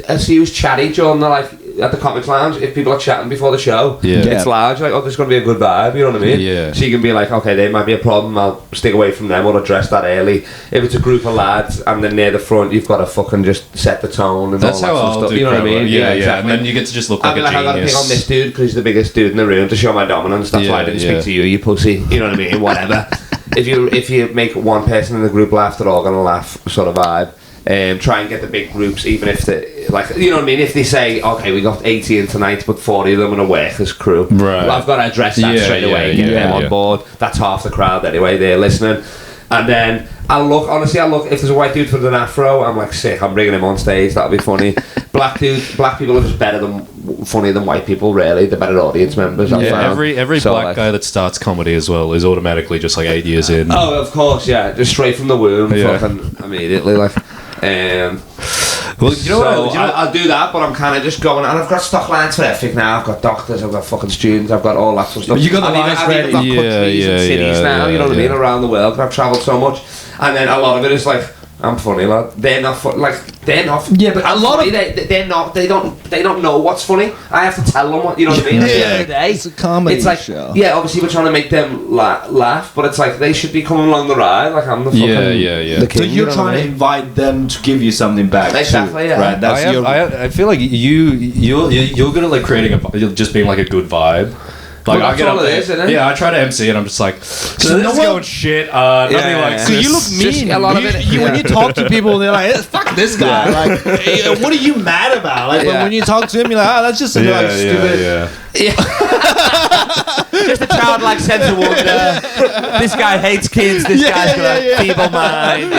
I see who's chatty during the like at the comics lounge. If people are chatting before the show, it's large. Like, oh, there's going to be a good vibe. You know what I mean? Yeah. So you can be like, okay, they might be a problem. I'll stick away from them or address that early. If it's a group of lads and they're near the front, you've got to fucking just set the tone and that's all that how sort of I'll stuff. do. You know what I mean? Yeah, exactly. And then you get to just look like a genius. I got to pick on this dude because he's the biggest dude in the room to show my dominance. That's why I didn't speak to you pussy. You know what I mean? Whatever. If you make one person in the group laugh, they're all gonna laugh, sort of vibe. Try and get the big groups, even if they like, you know what I mean. If they say, okay, we got 80 in tonight, but 40 of them are gonna work as crew, right? Well, I've got to address that straight away. Get them on board. That's half the crowd anyway. They're listening, and then I'll look. If there's a white dude with an afro, I'm like, sick. I'm bringing him on stage. That'll be funny. Black people are just funnier than white people. Really, they're better audience members. Every black guy that starts comedy as well is automatically just like 8 years in. Oh, of course, yeah, just straight from the womb, fucking immediately, like. Well, you know what? I'll do that, but I'm kind of just going, and I've got stock lines for everything now. I've got doctors, I've got fucking students, I've got all that sort of stuff. You got the lines ready. I've got countries and cities now. You know what I mean, around the world. I've travelled so much, and then a lot of it is like, I'm funny, lad. They're not they're not. Yeah, but a lot of they're not. They don't know what's funny. I have to tell them what, you know what I mean. At the end of the day, it's a comedy show. Yeah, obviously we're trying to make them laugh, but it's like they should be coming along the ride. Like I'm the fucking the king, so you're trying to invite them to give you something back. Exactly. Yeah. Right. That's I feel like you're good at like creating just being like a good vibe. Like I get up there, isn't it? I try to MC and I'm just like, so this is going shit. Nothing like. So you look mean. A lot of it. When you talk to people, they're like, "Fuck this guy!" Like, what are you mad about? Like, when you talk to him, you're like, "Oh, that's just a stupid." Just a childlike sense of wonder. This guy hates kids. This guy's got a feeble mind.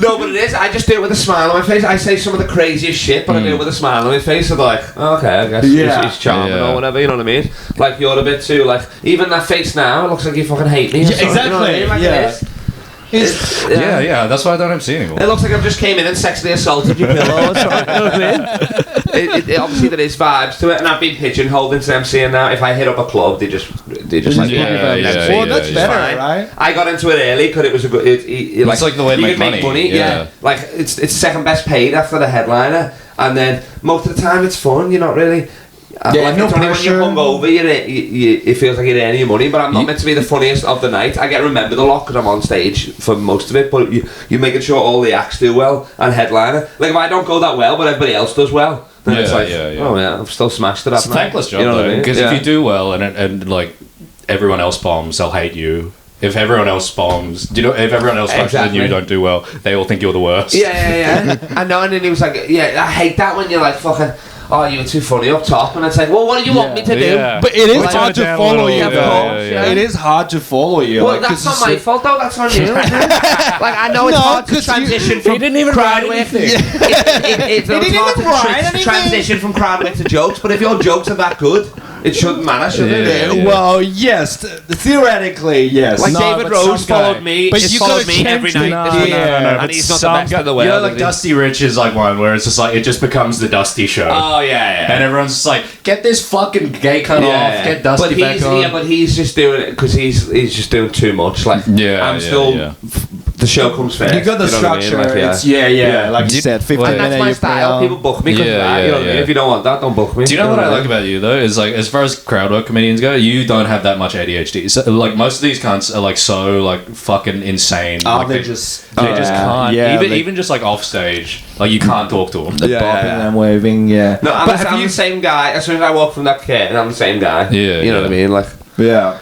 No, but it is. I just do it with a smile on my face. I say some of the craziest shit, but I do it with a smile on my face. So they're like, oh, okay, I guess he's charming or whatever. You know what I mean? Like you're a bit too like. Even that face now, it looks like you fucking hate me. Exactly. You know what I mean? Like that's why I don't MC anymore. It looks like I've just came in and sexually assaulted your pillow. You know what I mean? Obviously there is vibes to it, and I've been pigeonholed into MCing now. If I hit up a club, they just like well, that's better, right? I got into it early because it was a good. It's like the way to make money. Yeah, like it's second best paid after the headliner, and then most of the time it's fun. You're not really. No pressure. When you're hungover, it feels like you're earning your money, but I'm not meant to be the funniest of the night. I get remembered a lot because I'm on stage for most of it, but you're making sure all the acts do well and headliner. Like if I don't go that well, but everybody else does well, then it's like, oh yeah, I've still smashed it up. It's a thankless job, though, because if you do well and like everyone else bombs, they'll hate you. If everyone else bombs, if everyone else fucks and you don't do well, they all think you're the worst. Yeah. I know, and then he was like, I hate that when you're like fucking. Oh, you were too funny up top, and it's like, well, what do you want me to do? But it is hard to follow you. It is hard to follow you. Well, that's not my fault, though. That's on you. Like I know it's hard to transition from crowd work. It's hard to transition from crowd work to jokes. But if your jokes are that good, it shouldn't matter, should it? Well, yes, theoretically, yes. Like David Rose followed me. But you followed me every night. And he's not the best in the world. You know, like Dusty Rich is like one where it's just like it just becomes the Dusty show. Oh yeah. And everyone's just like, get this fucking gay cut off, get Dusty back on. Yeah, but he's just doing it because he's just doing too much. Like, I'm still. The show comes first. You got the structure. Like, it's, like you said, 15 minutes. And that's my style. People book me because of that. You know what I mean? If you don't want that, don't book me. Do you know what I like about you though? Is like as far as crowd work comedians go, you don't have that much ADHD. So, like most of these cunts are like so like fucking insane. Oh, like, they just can't. Even just like off stage, like you can't talk to them. They're bopping and waving. Yeah. No, I'm the same guy. As soon as I walk from that curtain, I'm the same guy. Yeah. You know what I mean? Like. Yeah.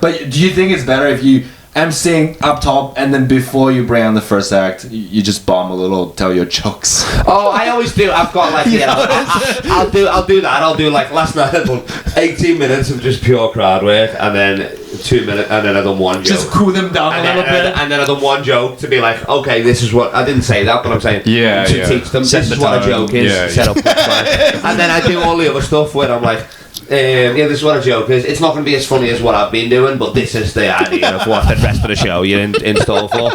But do you think it's better if you MCing up top and then before you bring on the first act, you just bomb a little, tell your jokes? Oh, I always do. I've got like I'll do that. I'll do like last night I done 18 minutes of just pure crowd work and then 2 minutes and then I done one joke. Just cool them down a little bit. And then I done one joke to be like, okay, this is what I didn't say that, but I'm saying to teach them this is what a joke is. Set up and then I do all the other stuff where I'm like this is what a joke is. It's not going to be as funny as what I've been doing, but this is the idea of what the rest of the show you're in store for.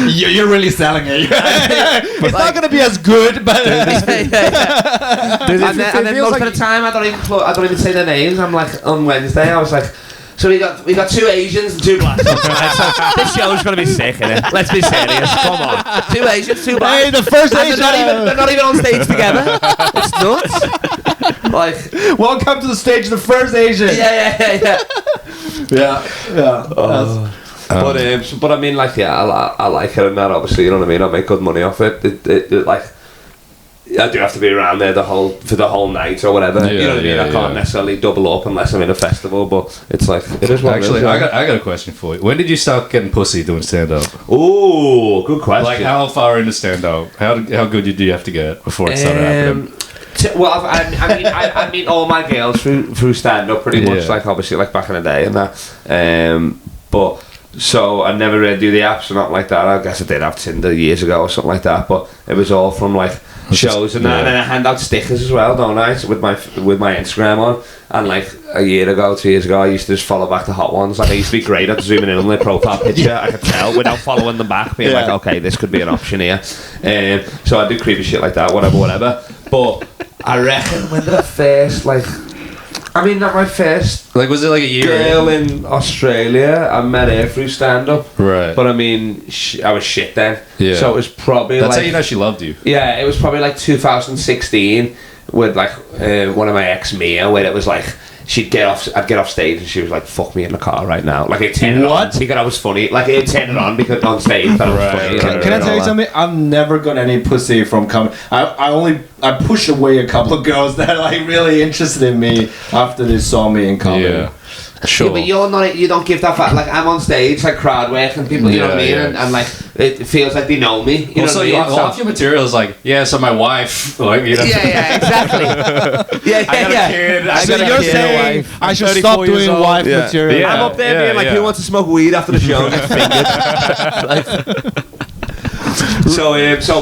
You're really selling it. It's not going to be as good, but and then most of the time I don't even say their names. I'm like, on Wednesday I was like, so we got 2 Asians and 2 blacks. This show's gonna be sick, innit? Let's be serious. Come on, 2 Asians, 2 blacks. Hey, the first Asian. They're not even on stage together. It's nuts. Like, welcome to the stage, the first Asian. Yeah. But I mean, like, I like it and that. Obviously, you know what I mean. I make good money off it. It like. I do have to be around there for the whole night or whatever. You know what I mean? I can't necessarily double up unless I'm in a festival, but it's like, it is what Actually, it is. I got a question for you. When did you start getting pussy doing stand-up? Ooh, good question. Like, how far into stand-up? How good did you have to get before it started happening? Well, I meet all my girls through stand-up pretty much, like, obviously, like, back in the day and that. But... So I never really do the apps or not like that. I guess I did have Tinder years ago or something like that, but it was all from like shows and that. And then I hand out stickers as well, don't I? With my Instagram on. And like a year ago, 2 years ago, I used to just follow back the hot ones. Like I used to be great at zooming in on their profile picture. I could tell without following them back, being like, okay, this could be an option here. So I do creepy shit like that, whatever. But I reckon when did I first not my first. Like, was it like a year? Girl in Australia. I met her through stand-up. Right. But I mean, I was shit then. Yeah. So it was probably That's how you know she loved you. Yeah, it was probably like 2016 with like one of my ex Mia, where it was like I'd get off stage and she was like, "Fuck me in the car right now." Like it turned it on because I was funny. Like it turned it on because on stage that I was funny. Can I tell you something? I've never got any pussy from comedy. I pushed away a couple of girls that are like really interested in me after they saw me in comedy. Yeah. Sure. Yeah, but you're not. You don't give that. Like I'm on stage, like crowd work, and people, you know what I mean, and like it feels like they know me. You know what I mean? Half your material is like, so my wife, like, you know. Yeah, exactly. I got a kid. So you're saying I should stop doing wife material? I'm up there being like, who wants to smoke weed after the show? Get fingered.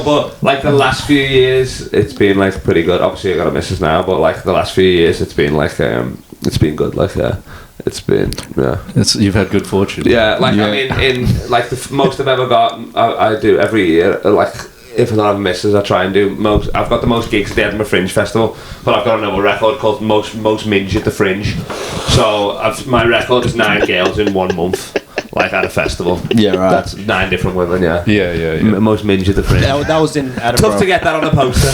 But like the last few years, it's been like pretty good. Obviously, I got a missus now, but like the last few years, it's been like it's been good. Like it's been You've had good fortune. Yeah, like I mean, in like the most I've ever got, I do every year. Like if I don't have misses, I try and do most. I've got the most gigs at the Edinburgh Fringe Festival, but I've got another record called most minge at the Fringe. So my record is 9 girls in 1 month. Like at a festival. Yeah, right. That's 9 different women, Yeah. Most minge at the Fringe. That was in Edinburgh. Tough to get that on a poster.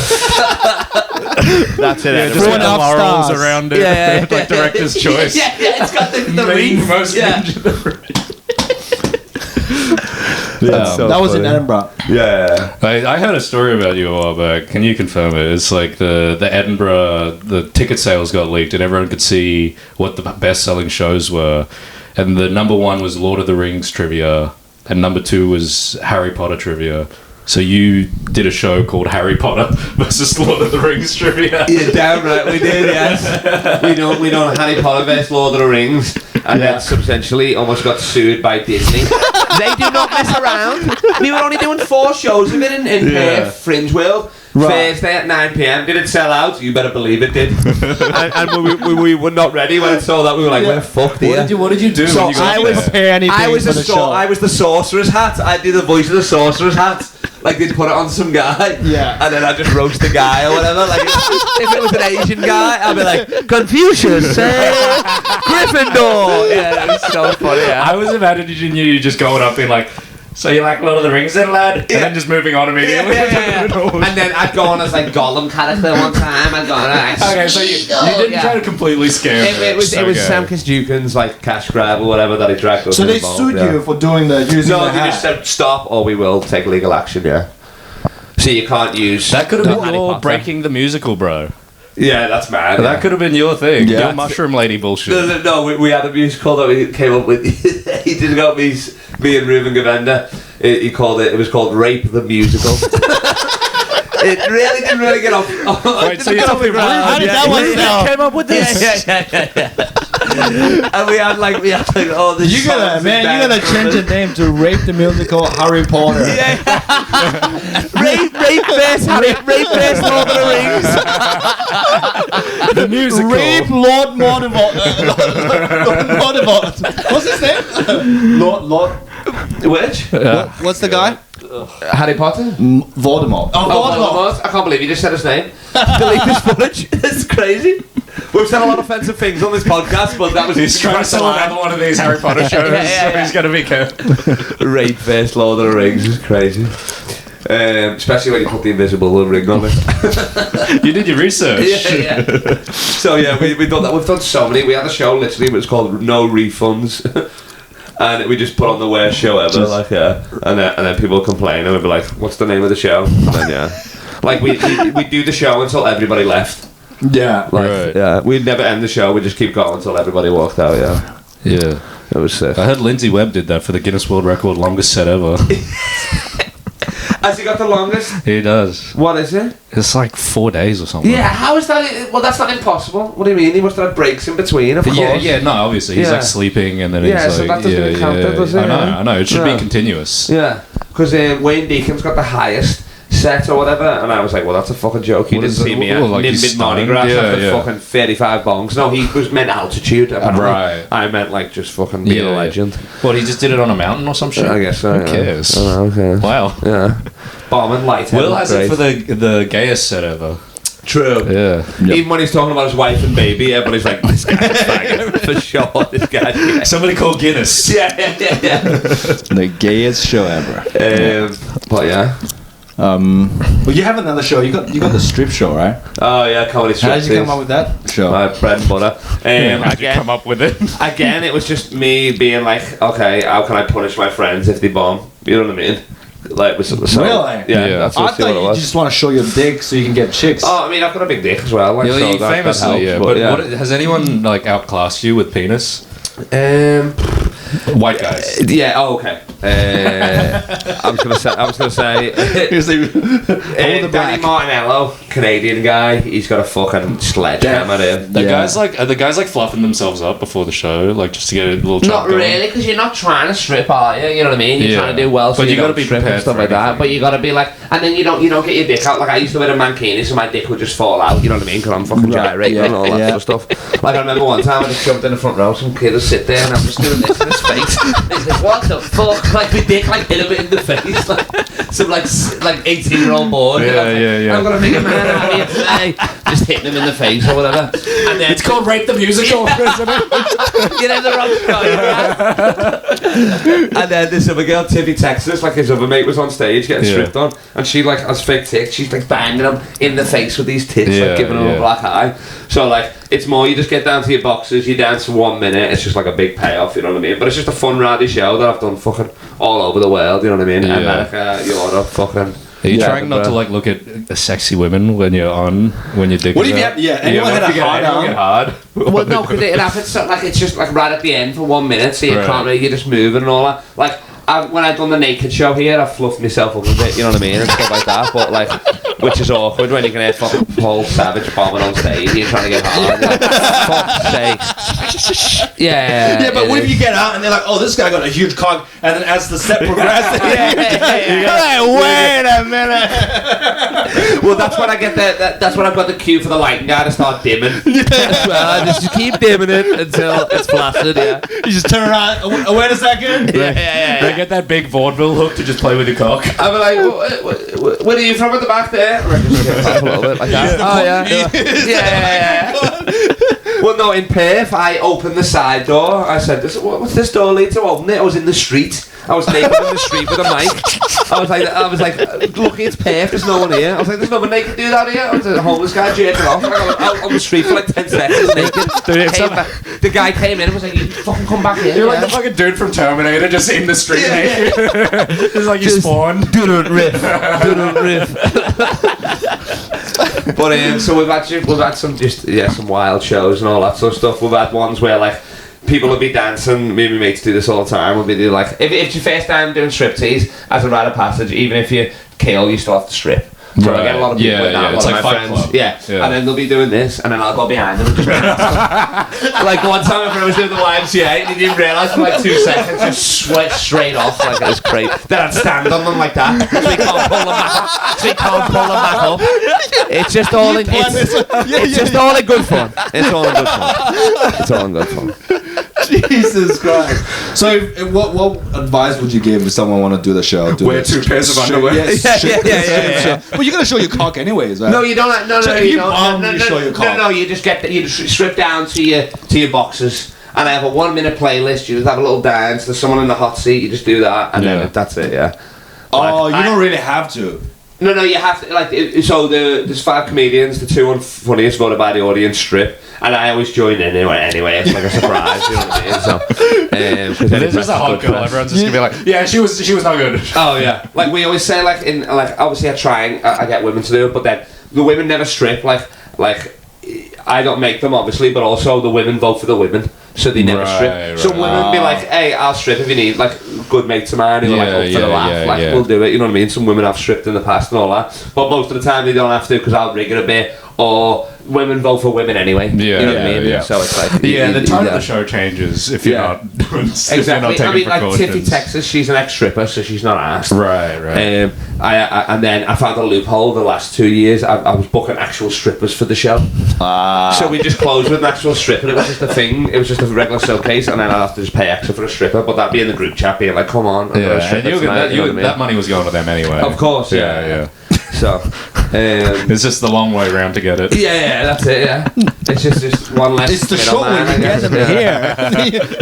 That's it. Yeah, just like laurels around it. Yeah. Like director's choice. Yeah, it's got the wreath. Most minge at the Fringe. That was in Edinburgh. Yeah. I heard a story about you a while back. Can you confirm it? It's like the Edinburgh, the ticket sales got leaked and everyone could see what the best-selling shows were. And the number 1 was Lord of the Rings trivia, and number 2 was Harry Potter trivia. So you did a show called Harry Potter versus Lord of the Rings trivia. Yeah, damn right, we did, yes. we know Harry Potter versus Lord of the Rings, and then substantially almost got sued by Disney. They do not mess around. We were only doing 4 shows of it in Perth, Fringe World. Right. Thursday at 9 p.m. Did it sell out? You better believe it did. and we were not ready when it sold out. We were like, we're fucked here. What did you do? So when you got I was the sorcerer's hat. I did the voice of the sorcerer's hat. Like they'd put it on some guy, and then I just roast the guy or whatever. Like if it was an Asian guy, I'd be like, Confucius, Gryffindor. Yeah, it was so funny. Yeah. I was imagining you just going up in like, so you like Lord of the Rings then, lad? And then just moving on immediately. Yeah. And then I'd go on as like Gollum character one time. I'd go on okay, so you didn't try to completely scare me. It was Sam Kisdukin's like cash grab or whatever that he dragged us. So they sued you for doing the using the hat? No, they just said stop or we will take legal action, So you can't use... That could have been your Breaking the Musical, bro. Yeah, that's mad. That could have been your thing. Yeah. Your mushroom lady bullshit. No, we had a musical that we came up with. He did got me and Ruben Govenda. It was called Rape the Musical. It really didn't really get off. Wait, so you told me how did that one sound? Came up with this? Yeah. And we had like all this. You gotta change the name to Rape the Musical Harry Potter. Yeah. Rape Lord of the Rings. The musical. Rape Lord Mortimer. Lord Mortimer. What's his name? Lord. Which? What's the guy? Harry Potter? Voldemort. Oh, Voldemort. I can't believe you just said his name. Delete this footage. It's crazy. We've said a lot of offensive things on this podcast, but that was... He's trying to sell another one of these Harry Potter shows, so he's going to be careful. Rape first Lord of the Rings is crazy. Especially when you put the invisible ring on it. You did your research. Yeah. So yeah, we've done that. We've done so many. We had a show literally, it was called No Refunds. And we just put on the worst show ever, and then people would complain, and we'd be like, "What's the name of the show?" And then like we do the show until everybody left. Yeah, Yeah. We'd never end the show. We'd just keep going until everybody walked out. Yeah. It was sick. I heard Lindsay Webb did that for the Guinness World Record longest set ever. Has he got the longest? He does. What is it? It's like 4 days or something. Yeah, how is that? Well, that's not impossible. What do you mean? He must have had breaks in between, of course. No, obviously. He's like sleeping and then he's so like... that doesn't count, does it? I know. It should be continuous. Yeah, because Wayne Deacon's got the highest set or whatever, and I was like, well, that's a fucking joke. You didn't see me at mid-morning grass after fucking 35 bongs. No, he was meant altitude, apparently. Right. I meant like just fucking being a legend. What, he just did it on a mountain or some shit? I guess so. Who cares? Okay. Wow. Yeah. Bombing light. Will has it for the gayest set ever. True. Yeah. Even when he's talking about his wife and baby, everybody's like, this guy's faggot. For sure, this guy's gay. Somebody called Guinness. Yeah. The gayest show ever. But yeah. Well, you have another show. You got the strip show, right? Oh yeah, comedy strip. How did you come up with that show? My bread and butter. How'd you come up with it? Again, it was just me being like, okay, how can I punish my friends if they bomb? You know what I mean? Like, so, really? Yeah. That's I what thought it you was. just want to show your dick so you can get chicks. Oh, I mean, I've got a big dick as well. Like, Yeah, so that famously, helps, but what, has anyone like outclassed you with penis? White guys. Yeah. Oh, okay. I was gonna say. Danny Martinello, Canadian guy. He's got a fucking sledgehammer in. The guys like fluffing themselves up before the show, like just to get a little. Not really, because you're not trying to strip, are you? You know what I mean? You're trying to do well, so but you got to be strip prepared and stuff for like that. But you got to be like, and then you don't get your dick out. Like I used to wear a mankini, so my dick would just fall out. You know what I mean? Because I'm fucking gyrating and all that sort of stuff. Like I remember one time I just jumped in the front row, some kid would sit there, and I'm just doing this in his face. He's like, "What the fuck?" Like my dick like hit him in the face, like some like 18-year-old boy. Yeah. I'm gonna make a man out of you today. Just hitting him in the face or whatever. And then It's called Rape the Musical, isn't it? you know the wrong guy. And then this other girl, Tiffy, texts us, like his other mate was on stage getting stripped on, and she like has fake tits. She's like banging him in the face with these tits, like giving him a black eye. So like it's more you just get down to your boxes, you dance for 1 minute. It's just like a big payoff, you know what I mean? But it's just a fun, rowdy show that I've done fucking all over the world, you know what I mean? Yeah. America, Europe, fucking. Are you trying not to like look at sexy women when you're digging? What if you have? Yeah, anyone had a hard. Well, no, because it happens. So, like it's just like right at the end for 1 minute, so you can't really. You're just moving and all that. Like when I done the naked show here, I fluffed myself up a bit. You know what I mean, and stuff like that. But like, which is awkward when you can hear fucking Paul Savage bombing on stage. You're trying to get hard. Like, fuck's sake. Yeah. Yeah, but what if you get out and they're like, "Oh, this guy got a huge cock," and then as the set progresses, wait a minute. Well, that's when I get that's when I've got the cue for the lighting guy to start dimming. Well, just keep dimming it until it's flaccid. Yeah. You just turn around. Wait a second. They get that big vaudeville hook to just play with your cock. I'm like, where are you from at the back there? A little bit like that. Yeah. Well, no, in Perth, I opened the side door. I said, "What's this door lead to?" Open it. I was in the street. I was naked in the street with a mic. I was like, lucky it's Perth. There's no one here. I was like, "There's no one naked dude out here." I was a homeless guy jerking off. I got out on the street for like 10 seconds naked. The guy came in and was like, "You fucking come back here." You're like the fucking dude from Terminator, just in the street naked. It's like you spawned. Do riff. But so we've had some wild shows and all that sort of stuff. We've had ones where like people will be dancing. Me and my mates do this all the time. We'll be like, if it's your first time doing striptease as a rite of passage, even if you kill, you still have to strip. So I get a lot of people in that. It's One like of my Fight friends, Club. and then they'll be doing this, and then I'll go behind them. And just like one time, my friend was doing the YMCA, and he didn't realise for like 2 seconds, just sweat straight off like it was great. Then I'd stand on them like that, so he can't pull them back up. It's just all in. It's just all in good fun. It's all in good fun. It's all in good fun. Jesus Christ. So, what advice would you give if someone want to do the show? Wear 2 pairs of underwear. Yeah. Well, you're gonna show your cock anyways, right? No, you don't. No, So no, if you you don't. bomb, No, you no, show your cock. no, you just you strip down to your boxes, and I have a 1 minute playlist. You just have a little dance. There's someone in the hot seat. You just do that, and then that's it. Yeah. Oh, you don't really have to. No, you have to, like, so there's 5 comedians, the 2 funniest voted by the audience strip, and I always join in anyway, it's like a surprise, you know what I mean, so, It's just a hot girl, everyone's just gonna be like, yeah, she was not good. Oh yeah, like we always say, like, obviously I get women to do it, but then the women never strip, like, I don't make them, obviously, but also the women vote for the women, so they never strip. Some women be like, hey, I'll strip if you need, like, good mates of mine who are like up for the laugh, we'll do it, you know what I mean? Some women have stripped in the past and all that, but most of the time they don't have to because I'll rig it a bit, or women vote for women anyway. You know what I mean? Yeah. So it's like... the tone of the show changes if you're not doing exactly. if you're not taking I mean, like, precautions. Tiffy Texas, she's an ex-stripper, so she's not asked. Right. And then I found a loophole the last 2 years. I was booking actual strippers for the show. So we just closed with an actual stripper. It was just a thing. It was just a regular showcase, and then I'd have to just pay extra for a stripper. But that'd be in the group chat, being like, "Come on, that money was going to them anyway. Of course, yeah. So it's just the long way around to get it. Yeah, that's it. Yeah, it's just one less. It's the show when you get them here.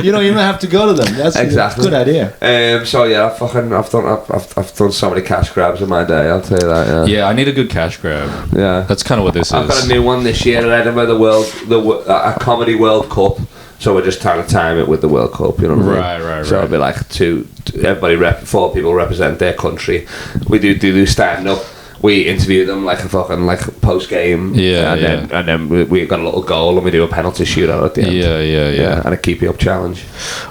You don't even have to go to them. That's exactly a good idea. So yeah, I've done so many cash grabs in my day. I'll tell you that. Yeah, I need a good cash grab. Yeah, that's kind of what this is. I've got a new one this year at Edinburgh, a comedy World Cup. So we're just trying to time it with the World Cup, you know what I mean? Right. So it'll be like everybody 4 people represent their country. We do stand up. We interview them like a fucking post game. And then we got a little goal and we do a penalty shootout at the end. Yeah. And a keep you up challenge.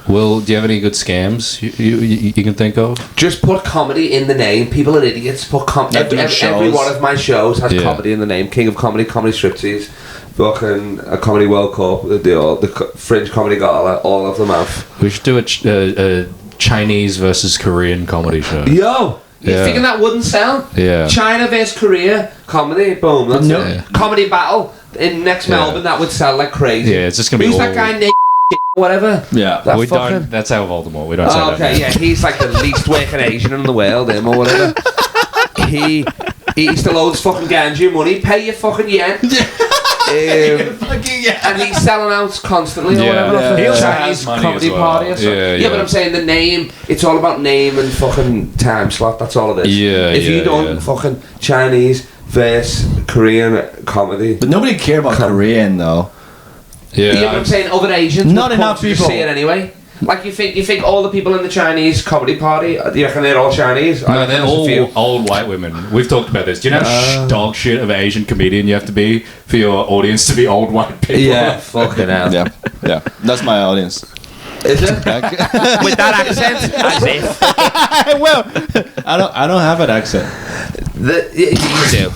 Well, do you have any good scams you can think of? Just put comedy in the name. People are idiots. Put every one of my shows has comedy in the name. King of Comedy, Comedy Striptease, fucking a Comedy World Cup, the Fringe Comedy Gala, all of them have. We should do a Chinese versus Korean comedy show. Yo! You thinking that wouldn't sell? Yeah. China versus Korea, comedy, boom, that's it. Comedy battle in next Melbourne, that would sell like crazy. Yeah, it's just gonna be Who's that guy, Nick, whatever? Yeah. That's how Voldemort, we don't say that. Okay, yeah, he's like the least working Asian in the world, him or whatever. He eats the loads of fucking ganja money, pay your fucking yen. And he's selling out constantly or whatever. He also Chinese has money comedy as well. party or something. Yeah, but I'm saying the name, it's all about name and fucking time slot, that's all it is. If you don't fucking Chinese versus Korean comedy. But nobody care about Korean though. Yeah, but I'm saying other Asians. Not enough people see it anyway. Like you think all the people in the Chinese comedy party, do you reckon they're all Chinese? No, they're all old white women. We've talked about this. Do you know how dog shit of an Asian comedian you have to be for your audience to be old white people? Yeah, fucking hell. Yeah. That's my audience. Is it? With that accent? As if. Well, I don't have an accent. You do.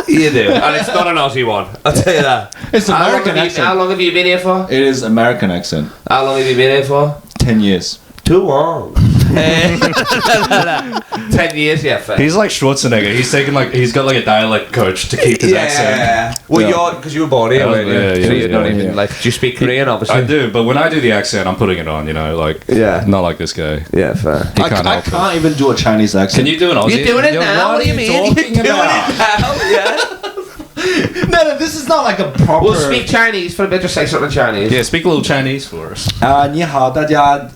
You do. And it's not an Aussie one. I'll tell you that. It's American accent. How long have you been here for? It is American accent. How long have you been here for? 10 years. Too long. 10 years, yeah, fair. He's like Schwarzenegger. He's got like a dialect coach to keep his accent. Yeah. Well, because you were born here, weren't you? So you don't even like. Do you speak Korean? Obviously, I do. But when I do the accent, I'm putting it on. You know, like not like this guy. Yeah, fair. I can't even do a Chinese accent. Can you do an Aussie? You're doing it now. What do you mean? You're doing it now. Yeah. No, this is not like a proper. We'll speak Chinese for a bit. Just say something in Chinese. Yeah, speak a little Chinese for us. 你好，大家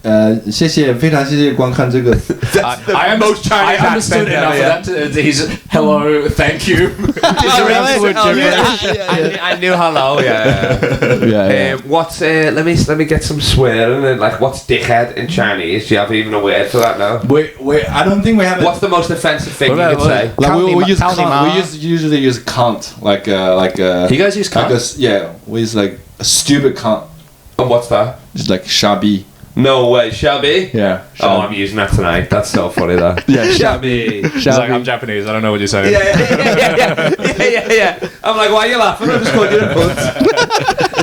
谢谢，非常谢谢观看这个。I understood enough of that. He's hello, thank you. I knew hello. Yeah. What's let me get some swearing and like what's dickhead in Chinese? Do you have even a word for that now? Wait, I don't think we have. What's the most offensive thing you could say? Like we use cunt. We usually use cunt. Like you guys use cunt? Yeah, we use like a stupid cunt. And what's that? Just like shabby. No way, shabby? Yeah. Shabby. Oh, I'm using that tonight. That's so funny, that. Yeah, shabby. He's like, I'm Japanese. I don't know what you're saying. Yeah. I'm like, why are you laughing? I just called you a cunt.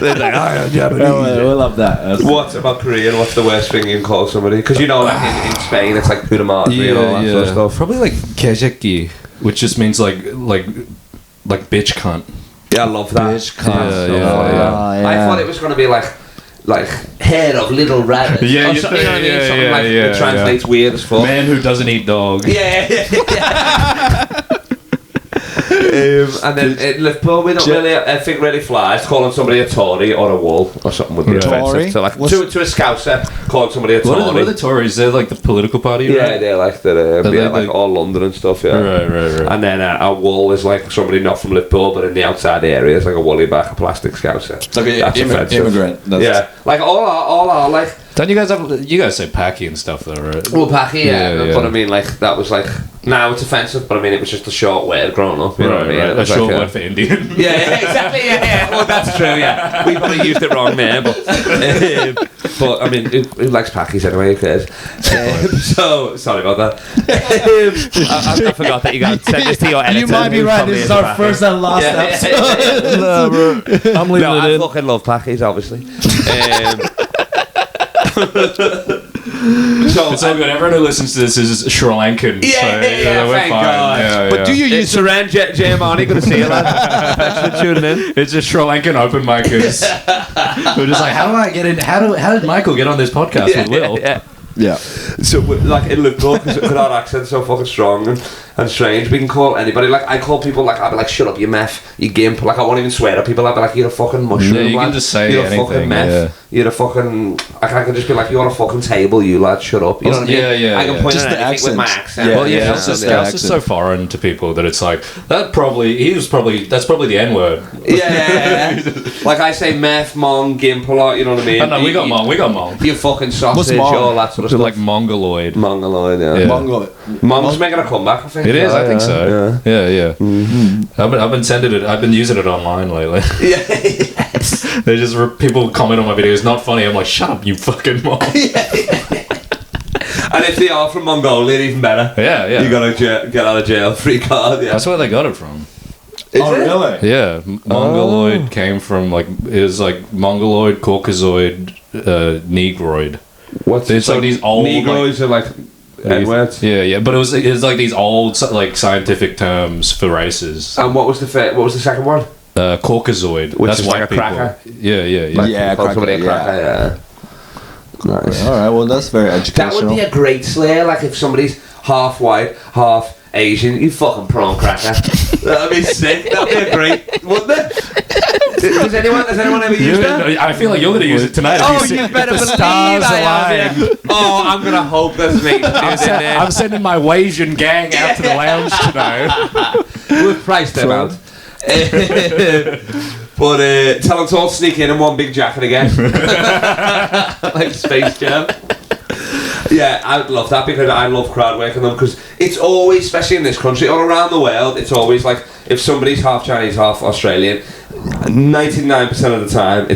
They're like, I'm Japanese. We love that. What about Korean? What's the worst thing you can call somebody? Because you know, like in Spain, it's like puta madre and all that sort of stuff. Probably like kejeki, which just means like like bitch cunt. Yeah, I love that. Bitch cunt. I thought it was going to be like hair of little rabbit. Yeah, or you something, think- you know what I mean? yeah, Something yeah, like yeah, that translates weird as fuck. Man who doesn't eat dog. Yeah. And then in Liverpool, we don't really flies calling somebody a Tory or a wool or something would be offensive. So like to a Scouser, calling somebody a Tory. What are the Tories? They're like the political party, Yeah, right? they're like like all London and stuff. Yeah, Right. And then a wool is like somebody not from Liverpool but in the outside areas, like a woolly back, a plastic Scouser. It's like an That's offensive. immigrant. Yeah, like all are like. Don't you guys say packy and stuff though, right? Well, packy, Yeah. but I mean, like that was like now it's offensive, but I mean it was just a short word growing up. You know what I mean? It A was short like, word for Indian. Yeah, exactly. Yeah. Well, that's true. Yeah, we probably used it wrong there, but I mean, who likes packies anyway? Who cares? So sorry about that. I forgot that you got sent this to your editor. You might be right. This is our first and last episode. No, bro. I'm leaving I it in. fucking love packies, obviously. So It's all good. Everyone who listens to this is Sri Lankan. Yeah, so, yeah, we're thank fine. God. Yeah, But yeah. do you use Saran Jamani? Good to see you, lad. Thanks for tuning in. It's just Sri Lankan open micers. We're just like, how do I get in? How did Michael get on this podcast with Will? Yeah. So, like in Liverpool, because our accent's so fucking strong and strange, we can call anybody. Like, I call people, like, I'll be like, shut up, you meth, you gimp. Like, I won't even swear at people. I'll be like, you're a fucking mushroom. Yeah, you lad. can just say you're anything, a fucking meth. yeah. You're a fucking. Like, I can just be like, you're on a fucking table, you lad, shut up. You know what I mean? Yeah, I can yeah. point Just at the anything with my accent. accent. Yeah, Well, yeah, yeah. it's just Yeah. so foreign to people that it's like that's probably the N word. Yeah. Like, I say meth, mong, gimp a lot, you know what I mean? Oh, no, we got Mong. You fucking sausage, Mong? all that sort of stuff. Like Mongoloid. Mongoloid, yeah. Yeah. Mongol. Mong's making a comeback, I think. It is, I think so. Yeah. Mm-hmm. I've been sending it. I've been using it online lately. Yeah. They just people comment on my videos. Not funny. I'm like, shut up, you fucking mom. And if they are from Mongolia, even better. Yeah. You gotta get out of jail free card. Yeah. That's where they got it from. Is Oh, it? really? Yeah, Mongoloid came from it was like Mongoloid, Caucasoid, Negroid. What's It's like these old Negroes are like N-words. Yeah, but it was like these old like scientific terms for races. And what was the second one? Caucasoid, Which that's is white like a people. cracker? Yeah. Like, Yeah, call somebody a cracker, cracker, yeah. Nice. All right. Well, that's very That educational. would be a great slur, like if somebody's half white, half Asian, you fucking prawn cracker. That'd be sick. That'd be a great, wouldn't it? Has anyone ever used that? I feel like you're going to use it tonight. Oh, you better the believe stars I align. am. Yeah. Oh, I'm gonna hope there's me. I'm sending my Wasian gang out to the lounge tonight. We've priced them out. But tell them to all sneak in one big jacket again. Like Space Jam. Yeah, I would love that because I love crowd working them because it's always, especially in this country or around the world, it's always like if somebody's half Chinese, half Australian, 99% of the time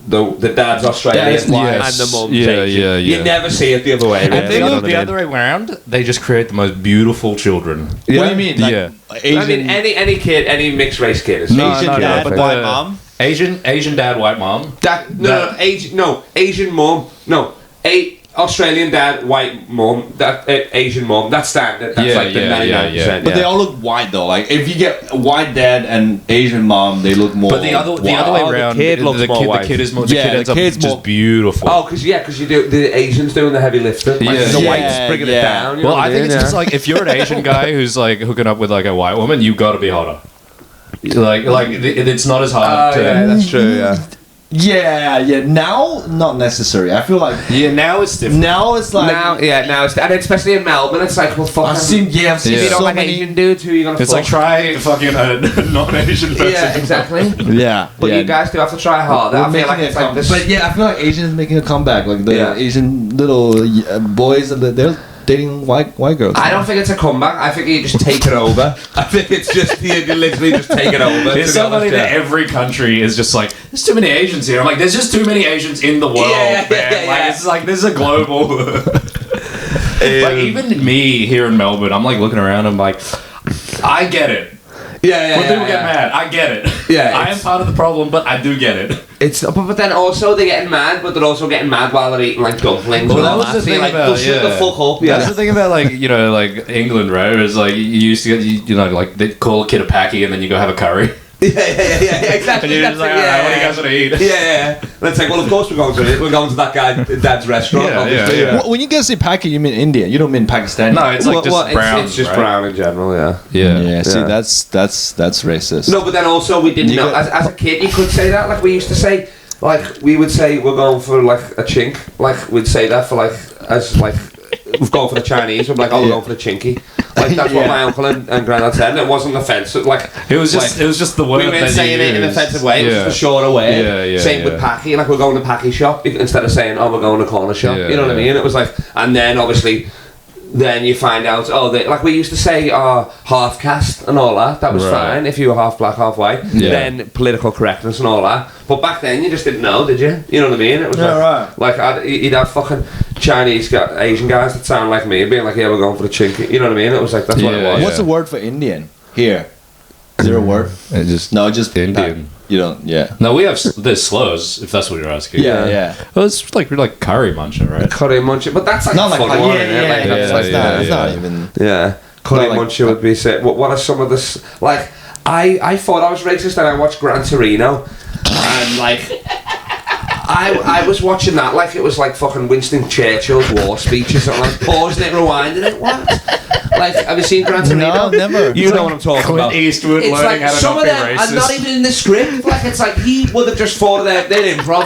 the dad's Australian Yes. and the mum's Yeah, Asian. yeah. You never see it the other way. And Really, they you know move what I the mean? other way around. They just create the most beautiful children. What do you mean? Like, Yeah. Asian, I mean, any kid, any mixed race kid is Asian no, dad, but white the- mom. Asian dad, white mom. Asian mum, Australian dad, white mum, Asian mum. That's standard. That's Yeah, like the yeah, 99%. yeah. But they all look white though. Like if you get white dad and Asian mom, they look more. But the other way Oh, the around, kid looks more white. The kid is more. Yeah, the kid ends the up kid's just more- beautiful. Oh, because you do the Asians doing the heavy lifting. Like, Yeah. the Yeah, whites bringing it down. You know Well, what I think mean? it's just like if you're an Asian guy who's like hooking up with like a white woman, you got to be hotter. Like it's not as hard to. yeah, that's true. Yeah. Yeah. Now, not necessary. I feel like Yeah, now it's different. now it's like now it's and especially in Melbourne, it's like well, fuck. I've seen If you don't so like many. Asian dudes, who are you gonna? It's like try fucking a non-Asian person. yeah, exactly. Yeah, But you guys do have to try harder. I feel like it's like this. But yeah, I feel like Asians making a comeback. Like the Yeah. Asian little boys, they're dating white girls. I don't think it's a comeback. I think you just take it over. I think it's just you literally just take it over. It's so funny that every country is just like, there's too many Asians here. I'm like, there's just too many Asians in the world, Yeah, man. yeah, Like, yeah. it's like, this is a global. Like, even me here in Melbourne, I'm like looking around, I'm like, I get it. Yeah, When people get mad, I get it. Yeah, I am part of the problem, but I do get it. It's but then also they're getting mad, but they're also getting mad while they're eating like dumplings. Well, and that all was the So thing you're like, about they'll shut the fuck up. That's the thing about like like England, right? It's like you used to get like they call a kid a packy and then you go have a curry. Yeah, exactly. And you're just like, alright, what do you guys want to eat? Yeah. And it's like, well, of course we're going to it. We're going to that guy, Dad's restaurant. Yeah, obviously. yeah. When you guys say Paki, you mean Indian. You don't mean Pakistani. No, it's like just brown. It's just right? brown in general. Yeah. Yeah. See, Yeah. that's racist. No, but then also we didn't know. As a kid, you could say that. Like we used to say, like we would say we're going for like a chink. Like we'd say that for like as like we've gone for the Chinese. We're like, oh, we're going for the chinky. Like that's what my uncle and granddad said. And it wasn't offensive. Like it was just the word. We weren't saying it in an offensive way. It was just a shorter way. Same with Paki. Like we're going to Paki shop instead of saying, oh, we're going to corner shop. You know what I mean? It was like, and then obviously. Then you find out, like we used to say, half caste and all that. That was fine if you were half black, half white. Yeah. Then political correctness and all that. But back then, you just didn't know, did you? You know what I mean? It was you'd have fucking Chinese Asian guys that sound like me being like, yeah, we're going for the chinky. You know what I mean? It was like that's what it was. What's the word for Indian here? Is there a word? Just Indian. You don't. Yeah. No, we have there's slows if that's what you're asking. Yeah. Well, it's like curry muncher, right? Curry muncher, but that's like Not like fun one, isn't it? Like, It's not even. Yeah, curry like, muncher would be sick. What are some of the like? I thought I was racist and I watched Gran Torino, and like. I was watching that like it was like fucking Winston Churchill's war speeches and I was pausing it, rewinding it. What? Like, have you seen Gran Torino? No, never. You know what I'm talking Clint about. Eastwood It's learning like how to some not of be them racist. are not even in the script. Like, it's like he would have just thought of their improv.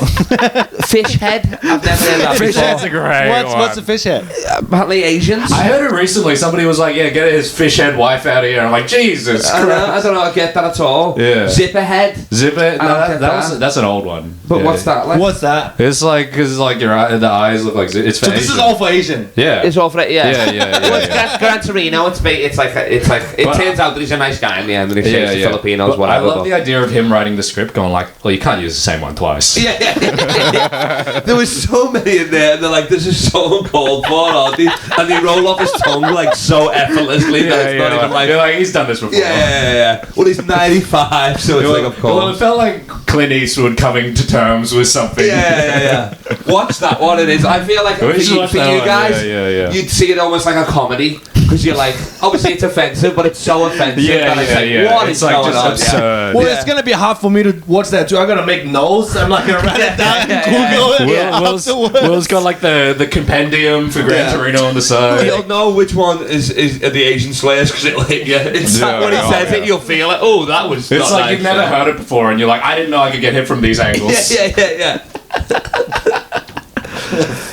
Fish head. I've never heard that Fish before. head's a great one. What's a fish head? Apparently Asians. I heard it recently. Somebody was like, "Yeah, get his fish head wife out of here." I'm like, Jesus I Christ. don't know. I get that at all. Yeah. Zipper head. Zip it. No, I don't get that. that's an old one. But Yeah. what's that like? What's that? It's like because like your the eyes look like it's for So this is Asian. all for Asian. Yeah. It's all for it. Yeah. Yeah. Gran Torino. It's like it Well, turns out that he's a nice guy in the end, and he saves the Filipinos. But Whatever. I love the idea of him writing the script, going like, "Well, you can't use the same one twice." Yeah. There was so many in there, and they're like, "This is so uncalled for," aren't they? And they roll off his tongue like so effortlessly that it's not even like. You're like, he's done this before. Yeah. Well, he's 95, so it's like, of course. Well, it felt like Clint Eastwood coming to terms with something. Yeah. Watch that one. It is. I feel like for We should you watch that one. guys, Yeah. you'd see it almost like a comedy because you're like, obviously it's offensive, but it's so offensive that it's like, what It's is like going just on? absurd. Well, it's gonna be hard for me to watch that too. I'm gonna make notes. I'm like gonna write it down. Yeah. Google it. Will's got like the compendium for Gran Torino on the side. You'll know which one is the Asian slayers because it'll hit you. It's like when he says it, you'll feel it. Oh, that was. It's not like nice, you've never heard it before, and you're like, I didn't know I could get hit from these angles. Yeah.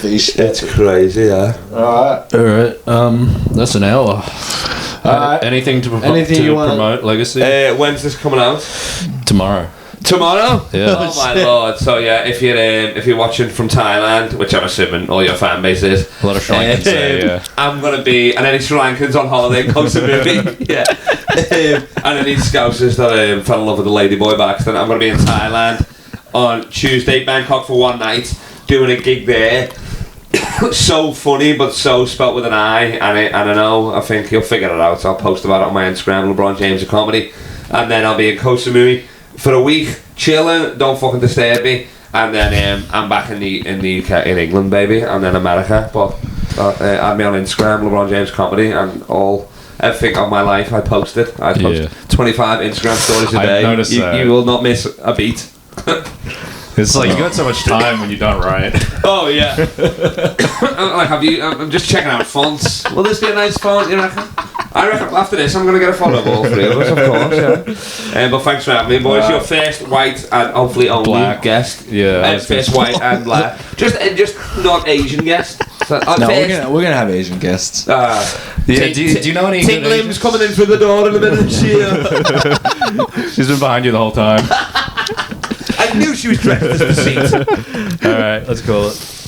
Fish. It's crazy, yeah. All All right. That's an hour. right. Anything to Anything you wanna- promote Legacy? When's this coming out? Tomorrow. Tomorrow? Yeah. Oh my lord! So yeah, if you're watching from Thailand, which I'm assuming all your fan base is, A lot of Sri Lankans there, yeah. I'm gonna be, and any Sri Lankans on holiday in Koh Samui, yeah, and any Scousers that fell in love with the Ladyboy by accident, I'm gonna be in Thailand on Tuesday, Bangkok for one night, doing a gig there. So funny, but so spelt with an I, and I know. I think you'll figure it out. I'll post about it on my Instagram, LeBron James of Comedy, and then I'll be in Koh Samui for a week, chilling. Don't fucking disturb me. And then I'm back in the UK, in England, baby, and then America. But add me on Instagram, LeBron James Comedy, and everything of my life I post 25 Instagram stories a day. I noticed that. You will not miss a beat. It's like you got so much time when you don't write. Oh yeah. Like, have you? I'm just checking out fonts. Will this be a nice font? You reckon? I reckon after this I'm gonna get a photo of all three of us, of course. Yeah. But thanks for having me, boys. Your first white and hopefully only Black guest. Yeah. First white and black. Just not Asian guest. So, No, we're gonna have Asian guests. Yeah. Do you know any? Ting good Lim's coming in through the door in a minute. She's been behind you the whole time. I knew she was dressed as the seat. All right, let's call it.